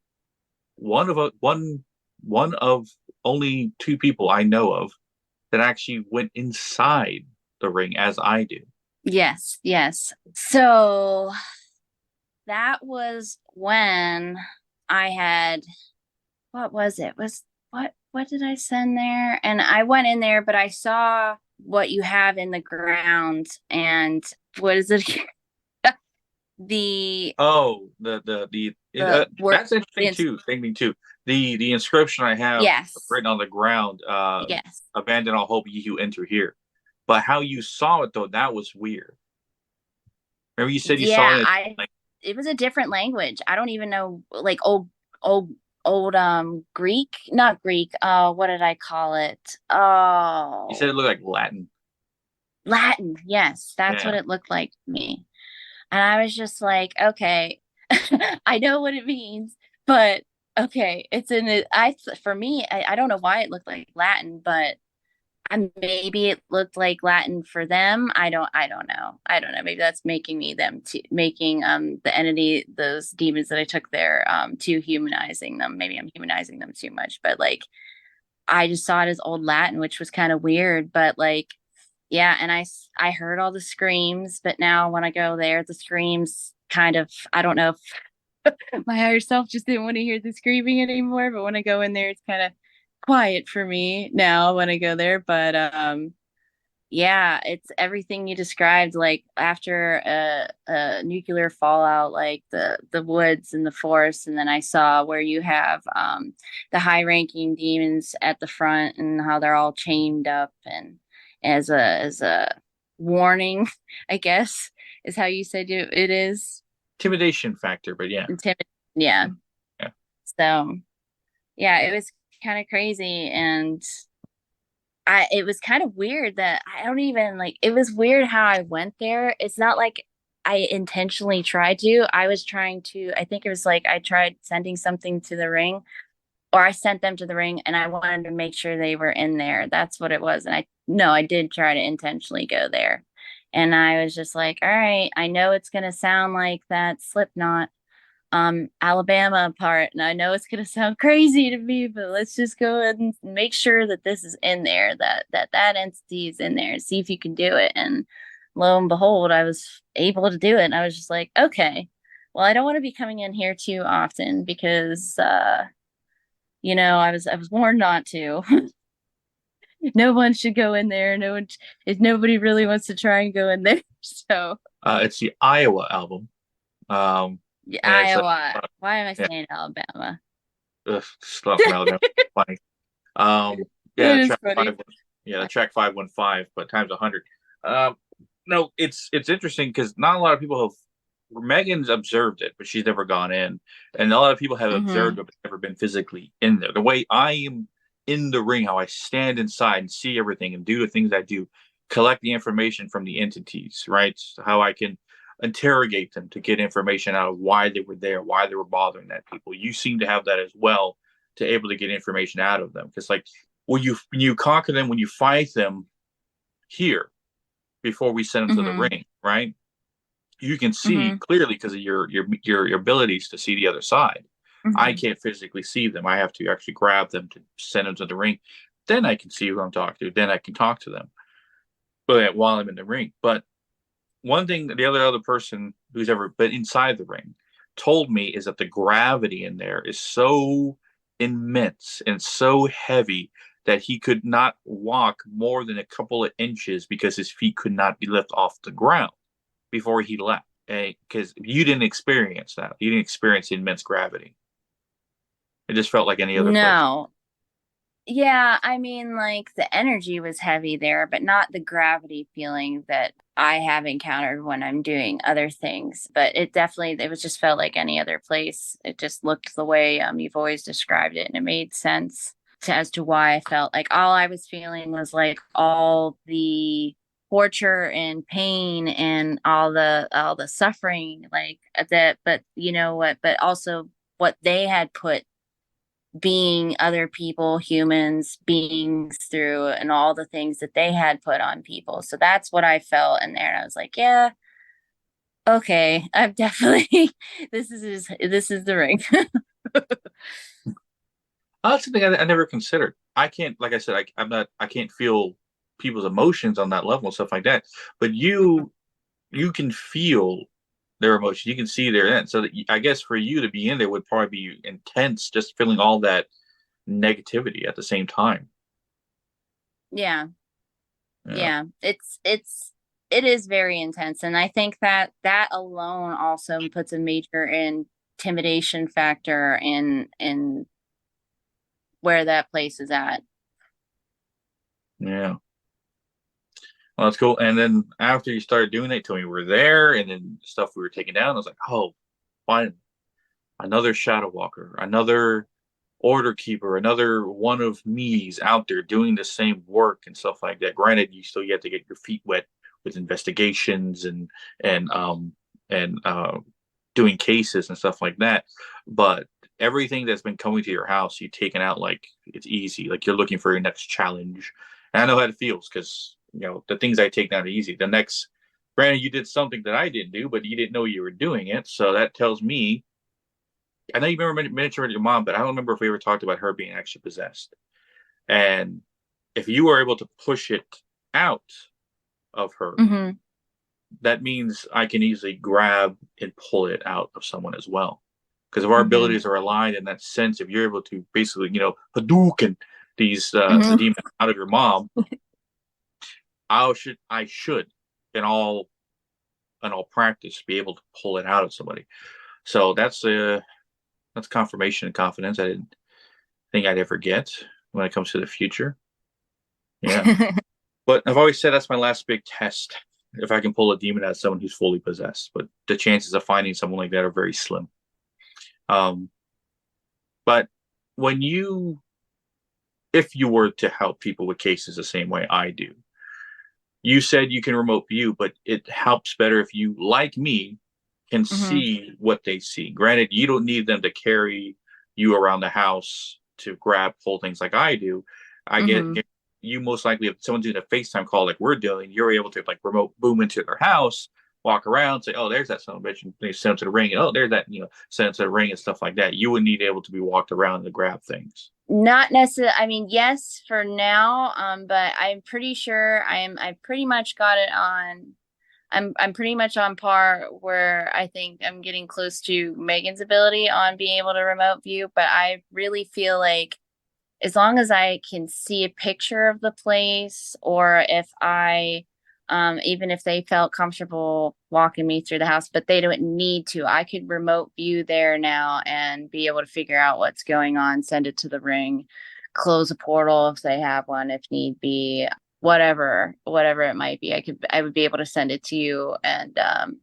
one of only two people I know of that actually went inside the ring as I do. Yes, yes. So that was when I had, what was it? What did I send there? And I went in there, but I saw what you have in the ground, and what is it? the Oh, the word that's interesting too. Thinking too. The inscription I have yes, written on the ground, yes. abandon all hope, ye who enter here. But how you saw it though, that was weird. Remember you said you saw Yeah, it I like it was a different language. I don't even know, like old old Greek, not Greek. What did I call it? you said Oh, it looked like Latin. Latin. Yes, that's what Yeah. it looked like to me. And I was just like, okay, I know what it means, but okay, it's in it. For me, I don't know why it looked like Latin, but maybe it looked like Latin for them. I don't know. I don't know. Maybe that's making me them making the entity, those demons that I took there, too humanizing them. Maybe I'm humanizing them too much, but like I just saw it as old Latin, which was kind of weird, but like yeah, and I heard all the screams, but now when I go there, the screams kind of, I don't know if my higher self just didn't want to hear the screaming anymore, but when I go in there, it's kind of quiet for me now when I go there. But yeah, it's everything you described. Like after a nuclear fallout, like the woods and the forest, and then I saw where you have the high-ranking demons at the front and how they're all chained up, and as a warning, I guess is how you said it is. Intimidation factor, but yeah. Intimid Yeah. Yeah. So yeah, it was kind of crazy, and it was kind of weird that I don't even like it was weird how I went there. It's not like I intentionally tried to. I was trying to, I think it was like I tried sending something to the ring, or I sent them to the ring and I wanted to make sure they were in there. That's what it was. And I no, I did try to intentionally go there. And I was just like, all right, I know it's gonna sound like that Slipknot Alabama part, and I know it's gonna sound crazy to me, but let's just go ahead and make sure that this is in there, that entity is in there, see if you can do it. And lo and behold, I was able to do it, and I was just like, okay, well, I don't want to be coming in here too often because I was warned not to. No one should go in there. No one, if nobody really wants to try and go in there. So It's the Iowa album. Um, yeah, and it's Iowa. Why am I yeah, saying Alabama? stuff from Alabama. Funny. Yeah, It the is track funny. five. Yeah, the track 515, but times 100. Um, no, it's interesting because not a lot of people have. Megan's observed it, but she's never gone in, and a lot of people have observed Hmm. but never been physically in there. The way I am in the ring, how I stand inside and see everything and do the things I do, collect the information from the entities, right? How I can interrogate them to get information out of why they were there, why they were bothering that people. You seem to have that as well, to able to get information out of them, because like when you conquer them, when you fight them here before we send them to the Hmm. ring, right? You can see Hmm. clearly because of your abilities to see the other side. I Hmm. can't physically see them. I have to actually grab them to send them to the ring. Then I can see who I'm talking to. Then I can talk to them. But while I'm in the ring. But one thing that the other person who's ever been inside the ring told me is that the gravity in there is so immense and so heavy that he could not walk more than a couple of inches because his feet could not be lifted off the ground before he left. Because you didn't experience that. You didn't experience immense gravity. It just felt like any other place. No. Yeah, I mean, like the energy was heavy there, but not the gravity feeling that I have encountered when I'm doing other things. But it was just felt like any other place. It just looked the way you've always described it, and it made sense as to why I felt like all I was feeling was like all the torture and pain and all the suffering, like that. But you know what? But also what they had put being other people, humans, beings through, and all the things that they had put on people. So that's what I felt in there. And I was like, yeah, okay, I'm definitely this is the ring. That's something I never considered. I can't, like I said, I can't feel people's emotions on that level and stuff like that. But you can feel their emotions. You can see their end. So that, I guess for you to be in there would probably be intense, just feeling all that negativity at the same time. Yeah. Yeah. Yeah. It is very intense. And I think that that alone also puts a major intimidation factor in where that place is at. Yeah. Well, that's cool. And then after you started doing that, you told me we were there, and then stuff we were taking down. I was like, oh, fine, another shadow walker, another order keeper, another one of me's out there doing the same work and stuff like that. Granted, you still get to get your feet wet with investigations and and doing cases and stuff like that. But everything that's been coming to your house, you've taken out like it's easy. Like you're looking for your next challenge. And I know how it feels because the things I take down are easy. The next, granted, you did something that I didn't do, but you didn't know you were doing it. So that tells me. I know you remember mentioning your mom, but I don't remember if we ever talked about her being actually possessed. And if you were able to push it out, of her, Hmm. that means I can easily grab and pull it out of someone as well. Because if our Hmm. abilities are aligned in that sense, if you're able to basically, Hadouken the Hmm. demon out of your mom, I should in all practice be able to pull it out of somebody. So that's confirmation and confidence I didn't think I'd ever get when it comes to the future. Yeah. But I've always said that's my last big test. If I can pull a demon out of someone who's fully possessed, but the chances of finding someone like that are very slim. Um, but when you, if you were to help people with cases the same way I do, you said you can remote view, but it helps better if you, like me, can Hmm. see what they see. Granted, you don't need them to carry you around the house to grab pull things like I do. I get Hmm. you most likely if someone's doing a FaceTime call like we're doing, you're able to like remote boom into their house, walk around, say, "Oh, there's that son of a bitch," and they send it to the ring. And, oh, there's that send it to the ring and stuff like that. You would need able to be walked around to grab things. Not necessarily. I mean, yes, for now. But I'm pretty sure I pretty much got it on. I'm pretty much on par where I think I'm getting close to Megan's ability on being able to remote view. But I really feel like as long as I can see a picture of the place, or if even if they felt comfortable walking me through the house, but they don't need to, I could remote view there now and be able to figure out what's going on, send it to the ring, close a portal if they have one, if need be, whatever it might be. I would be able to send it to you, and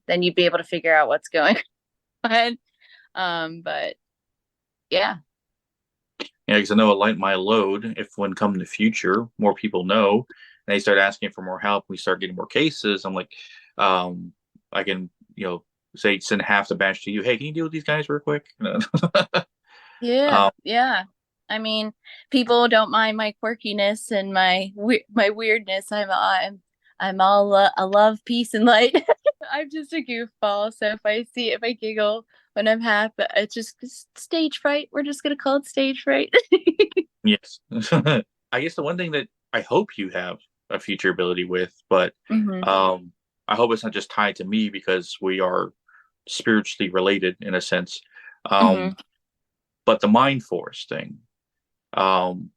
then you'd be able to figure out what's going on. But yeah. Yeah, because I know it lighten my load if when come in the future, more people know and they start asking for more help, we start getting more cases. I'm like, um, I can, say send half the batch to you. Hey, can you deal with these guys real quick? Yeah, um, yeah. I mean, people don't mind my quirkiness and my weirdness. I'm all I love peace and light. I'm just a goofball. So if I giggle when I'm happy, it's just stage fright. We're just gonna call it stage fright. yes. I guess the one thing that I hope you have a future ability with, but Hmm. um, I hope it's not just tied to me because we are spiritually related in a sense. Hmm. Um, but the mind force thing. Um,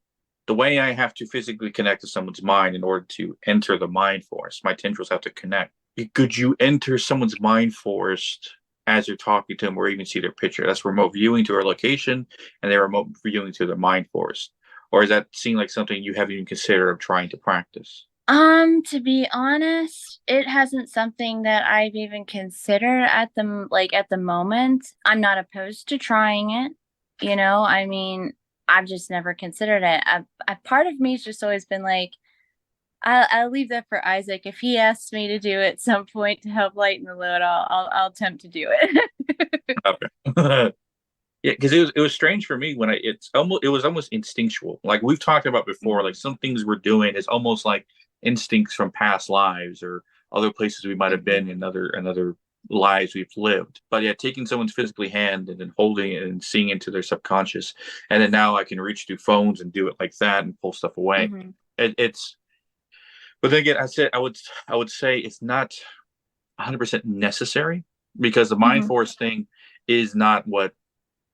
the way I have to physically connect to someone's mind in order to enter the mind forest, my tendrils have to connect. Could you enter someone's mind forest as you're talking to them or even see their picture? That's remote viewing to their location and they're remote viewing to their mind forest. Or does that seem like something you haven't even considered of trying to practice? To be honest, it hasn't something that I've even considered at the moment. I'm not opposed to trying it. I mean, I've just never considered it. Part of me's just always been like, I'll leave that for Isaac. If he asks me to do it at some point to help lighten the load, I'll attempt to do it. Okay. Yeah, because it was strange for me when it was almost instinctual. Like we've talked about before, like some things we're doing is almost like instincts from past lives or other places we might have Mhm. been in other lives we've lived. But yeah, taking someone's physically hand and then holding it and seeing into their subconscious, and then now I can reach through phones and do it like that and pull stuff away. Mhm. It's but then again, I would say it's not 100% necessary because the mind Mhm. force thing is not what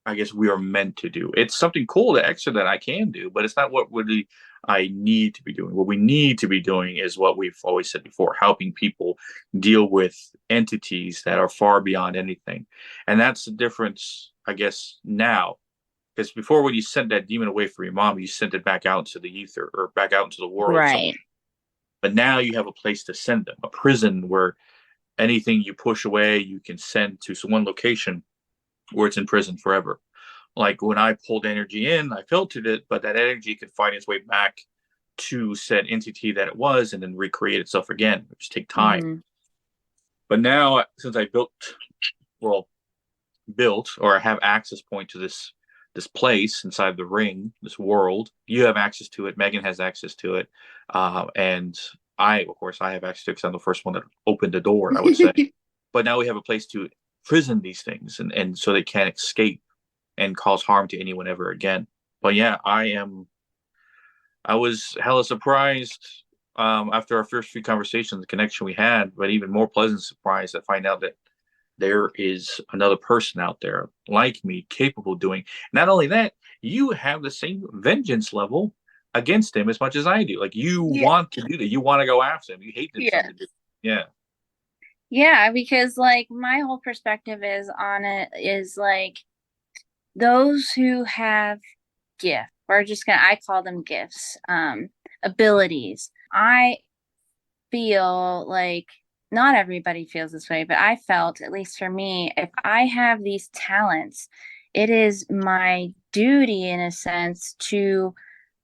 I guess we are meant to do. It's something cool, the extra that I can do, but it's not what really I need to be doing. What we need to be doing is what we've always said before, helping people deal with entities that are far beyond anything. And that's the difference, I guess, now. Because before, when you sent that demon away from your mom, you sent it back out into the ether or back out into the world somewhere. Right. But now you have a place to send them, a prison where anything you push away, you can send to one location where it's in prison forever. Like when I pulled energy in, I filtered it, but that energy could find its way back to said entity that it was and then recreate itself again, which take time. Mhm. But now, since I well, built or have access point to this place inside the ring, this world, you have access to it. Megan has access to it, and of course, I have access to it because I'm the first one that opened the door. I would say, but now we have a place to prison these things, and so they can't escape and cause harm to anyone ever again. But yeah, I was hella surprised. after our first few conversations, the connection we had, but even more pleasant surprise to find out that there is another person out there like me capable of doing. Not only that, you have the same vengeance level against him as much as I do. Like you Yeah. want to do that. You want to go after him. You hate him Yeah. something to do. Yeah. Yeah, because like my whole perspective is on it is like those who have gift, or just gonna I call them gifts, abilities. I feel like not everybody feels this way, but I felt, at least for me, if I have these talents, it is my duty, in a sense, to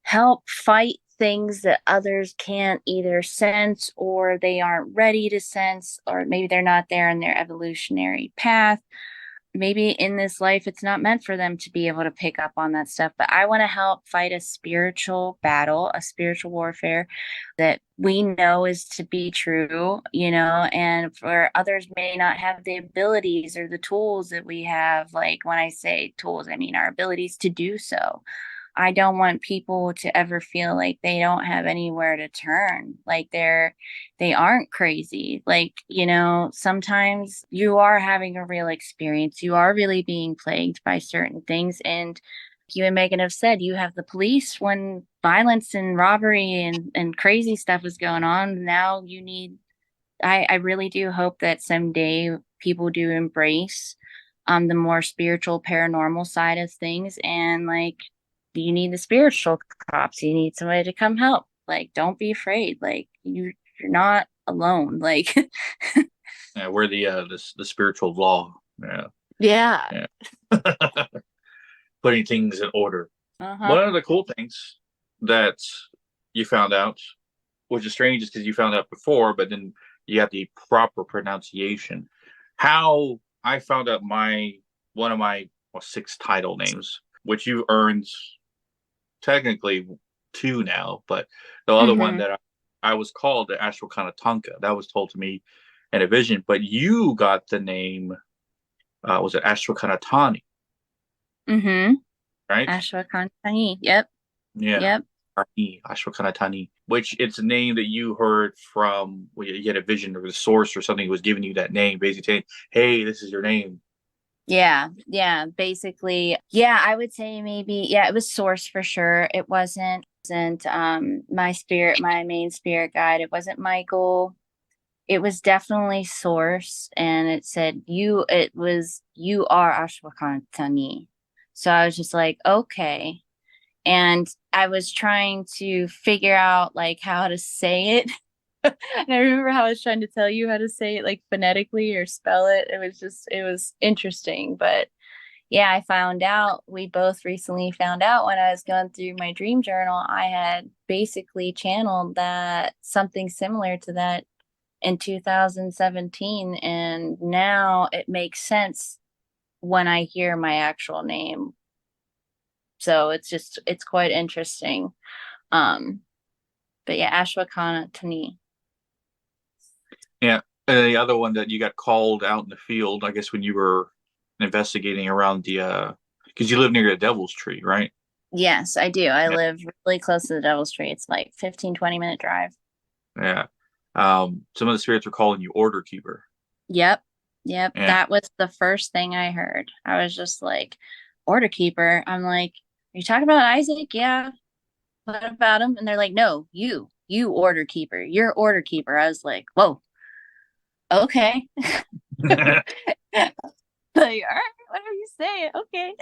help fight things that others can't either sense or they aren't ready to sense, or maybe they're not there in their evolutionary path. Maybe in this life it's not meant for them to be able to pick up on that stuff, but I want to help fight a spiritual battle, a spiritual warfare that we know is to be true, and for others may not have the abilities or the tools that we have. Like when I say tools, I mean our abilities to do so. I don't want people to ever feel like they don't have anywhere to turn, like they aren't crazy. Like, sometimes you are having a real experience. You are really being plagued by certain things. And you and Megan have said you have the police when violence and robbery and crazy stuff is going on. Now you need, I really do hope that someday people do embrace the more spiritual paranormal side of things, and like you need the spiritual cops, you need somebody to come help. Like don't be afraid. Like you're not alone. Like Yeah, we're the spiritual law. Yeah. yeah. Yeah. Putting things in order. Uh-huh. One of the cool things that you found out, which is strange, is because you found out before, but then you got the proper pronunciation. How I found out my one of my six title names, which you earned technically two now, but the other one Mm-hmm. that I was called the Ashwakanatanka, that was told to me in a vision. But you got the name, was it Ashwakanatani, Mm-hmm. right? Ashwakantani. Yep. Yeah. Yep. Ashwakanatani, which it's a name that you heard from, well, you had a vision or the source or something was giving you that name, basically saying, hey, this is your name. Yeah, yeah, basically. Yeah, I would say maybe, yeah, it was source for sure. It wasn't my spirit, my main spirit guide. It wasn't Michael. It was definitely source, and you are Ashwakantani. So I was just like, okay. And I was trying to figure out like how to say it. And I remember how I was trying to tell you how to say it like phonetically or spell it. It was interesting. But yeah, we both recently found out when I was going through my dream journal, I had basically channeled that something similar to that in 2017. And now it makes sense when I hear my actual name. So it's quite interesting. Um, but yeah, Ashwakana Tani. Yeah. And the other one that you got called out in the field, I guess when you were investigating around because you live near the Devil's Tree, right? Yes, I do. I Yeah. live really close to the Devil's Tree. It's like 15-20 minute drive. Yeah. Some of the spirits were calling you Order Keeper. Yep. Yep. Yeah. That was the first thing I heard. I was just like, Order Keeper. I'm like, are you talking about Isaac? Yeah. What about him? And they're like, no, you Order Keeper. You're Order Keeper. I was like, whoa, okay. Like, all right, whatever you say. Okay.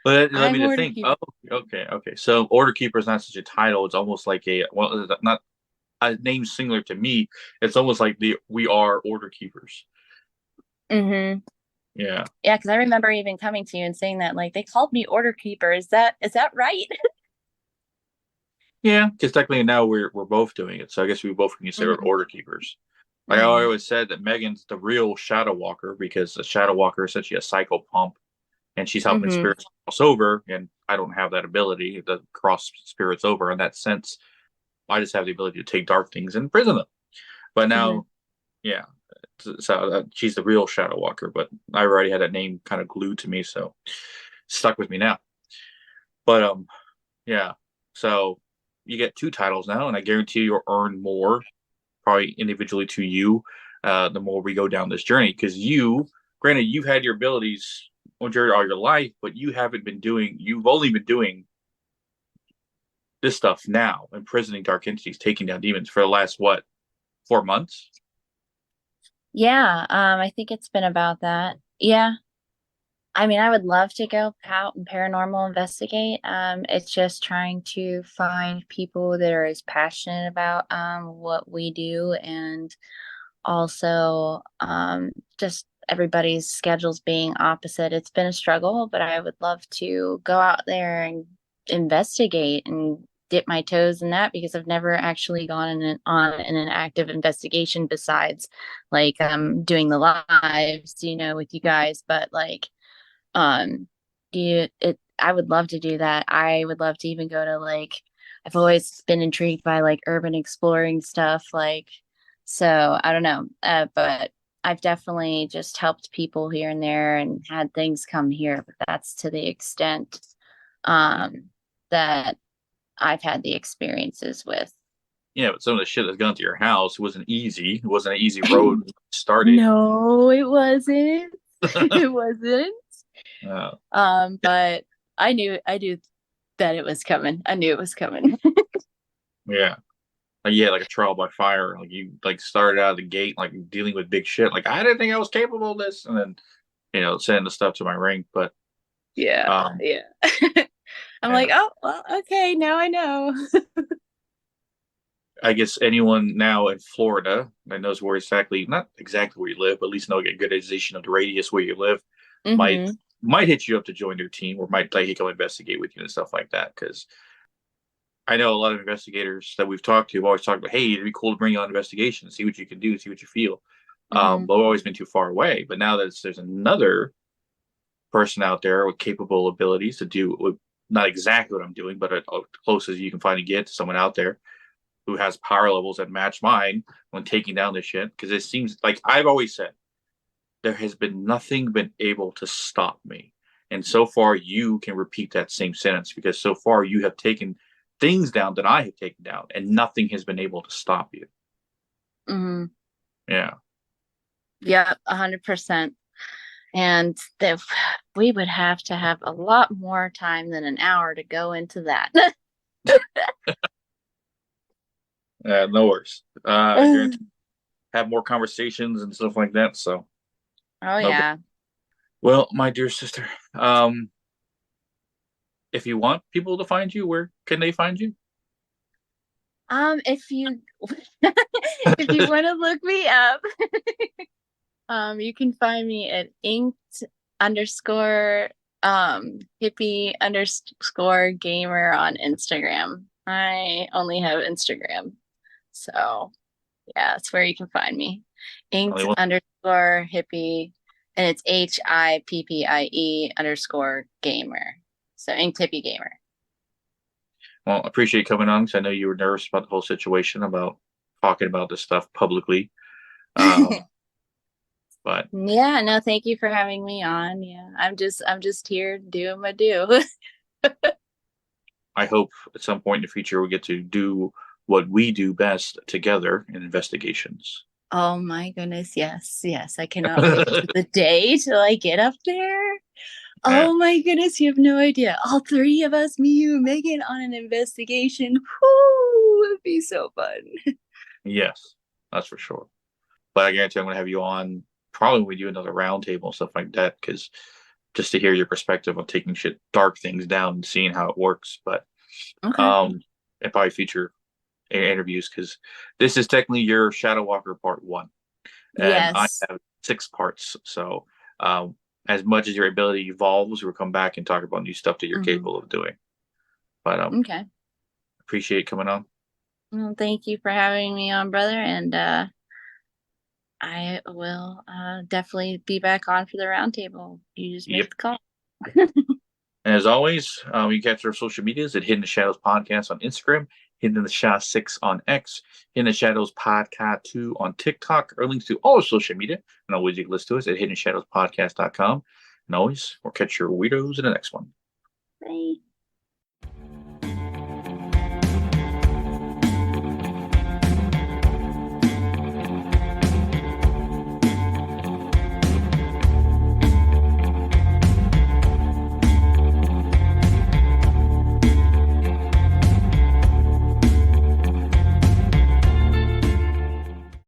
But that led me I'm to Order think, oh, Keeper. okay, okay. So Order Keeper is not such a title. It's almost like not a name similar to me. It's almost like we are Order Keepers. Mm-hmm. Yeah. Yeah, because I remember even coming to you and saying that, like, they called me Order Keeper. Is that right? Yeah, because technically now we're both doing it. So I guess we both can consider it Mm-hmm. Order Keepers. Like I Mm-hmm. always said that Megan's the real Shadow Walker because the Shadow Walker is essentially a psycho pump and she's helping Mm-hmm. spirits cross over, and I don't have that ability to cross spirits over in that sense. I just have the ability to take dark things and imprison them. But Mm-hmm. now, yeah, she's the real Shadow Walker. But I already had that name kind of glued to me, so stuck with me now. But yeah, so you get two titles now, and I guarantee you'll earn more, probably individually to you, the more we go down this journey. Because you, granted, you've had your abilities majority all your life, but you've only been doing this stuff now, imprisoning dark entities, taking down demons for the last, what, 4 months? Yeah, I think it's been about that. Yeah. I mean, I would love to go out and paranormal investigate. It's just trying to find people that are as passionate about what we do, and also just everybody's schedules being opposite. It's been a struggle, but I would love to go out there and investigate and dip my toes in that, because I've never actually gone in an active investigation besides like doing the lives, with you guys. But like um I would love to do that. I would love to even go to like, I've always been intrigued by like urban exploring stuff, like, so I don't know. But I've definitely just helped people here and there and had things come here, but that's to the extent um that I've had the experices with. Yeah, but some of the shit that's gone to your house wasn't easy. It wasn't an easy road started. No, it wasn't. It wasn't. uh, But I knew that it was coming. I knew it was coming. yeah. Like, yeah, like a trial by fire. Like you like started out of the gate like dealing with big shit. Like I didn't think I was capable of this, and then sending the stuff to my ring. But Yeah, um, yeah. I'm yeah, like, oh, well, okay, now I know. I guess anyone now in Florida that knows where exactly, not exactly where you live, but at least know a good idea of the radius where you live, might Mm-hmm. might hit you up to join their team, or might like come investigate with you and stuff like that. Because I know a lot of investigators that we've talked to have always talked about, hey, it'd be cool to bring you on an investigation, see what you can do, see what you feel. Mm-hmm. But we've always been too far away. But now that there's another person out there with capable abilities to do with not exactly what I'm doing, but as close as you can finally get to someone out there who has power levels that match mine when taking down this shit. Because it seems like I've always said there has been nothing been able to stop me. And so far, you can repeat that same sentence because so far you have taken things down that I have taken down, and nothing has been able to stop you. Mm-hmm. Yeah. Yeah, 100%. And that we would have to have a lot more time than an hour to go into that. No worries. I Oh guarantee have more conversations and stuff like that. So, no. yeah. Well, my dear sister, if you want people to find you, where can they find you? If you if you want to look me up, you can find me at inked underscore hippie underscore gamer on Instagram. I only have Instagram. So yeah, that's where you can find me. Only Inked one. underscore hippie, and it's HIPPIE underscore gamer. So inked hippie gamer. Well, I appreciate you coming on because I know you were nervous about the whole situation about talking about this stuff publicly. Um, but Yeah, no, thank you for having me on. Yeah, I'm just here doing my do. I hope at some point in the future we get to do what we do best together in investigations. Oh my goodness, yes, yes. I cannot wait to the day till I get up there. Yeah. Oh my goodness, you have no idea. All three of us, me, you, Megan, on an investigation. Whoo, it'd be so fun. Yes, that's for sure. But I guarantee I'm going to have you on probably when we do another roundtable and stuff like that, because just to hear your perspective on taking shit dark things down and seeing how it works. But Okay. um, and probably future interviews because this is technically your Shadow Walker part one, and I Yes. have 6 parts. So as much as your ability evolves, we'll come back and talk about new stuff that you're Hmm. capable of doing. But Okay. appreciate coming on. Well, thank you for having me on, brother. And I will definitely be back on for the roundtable. You just Yep. make the call. And as always, you can catch our social medias at Hidden the Shadows Podcast on Instagram, Hidden in the Shadows 6 on X, Hidden the Shadows Podcast 2 on TikTok, or links to all our social media. And always you can listen to us at hiddenshadowspodcast.com. And always, we'll catch your weirdos in the next one. Bye.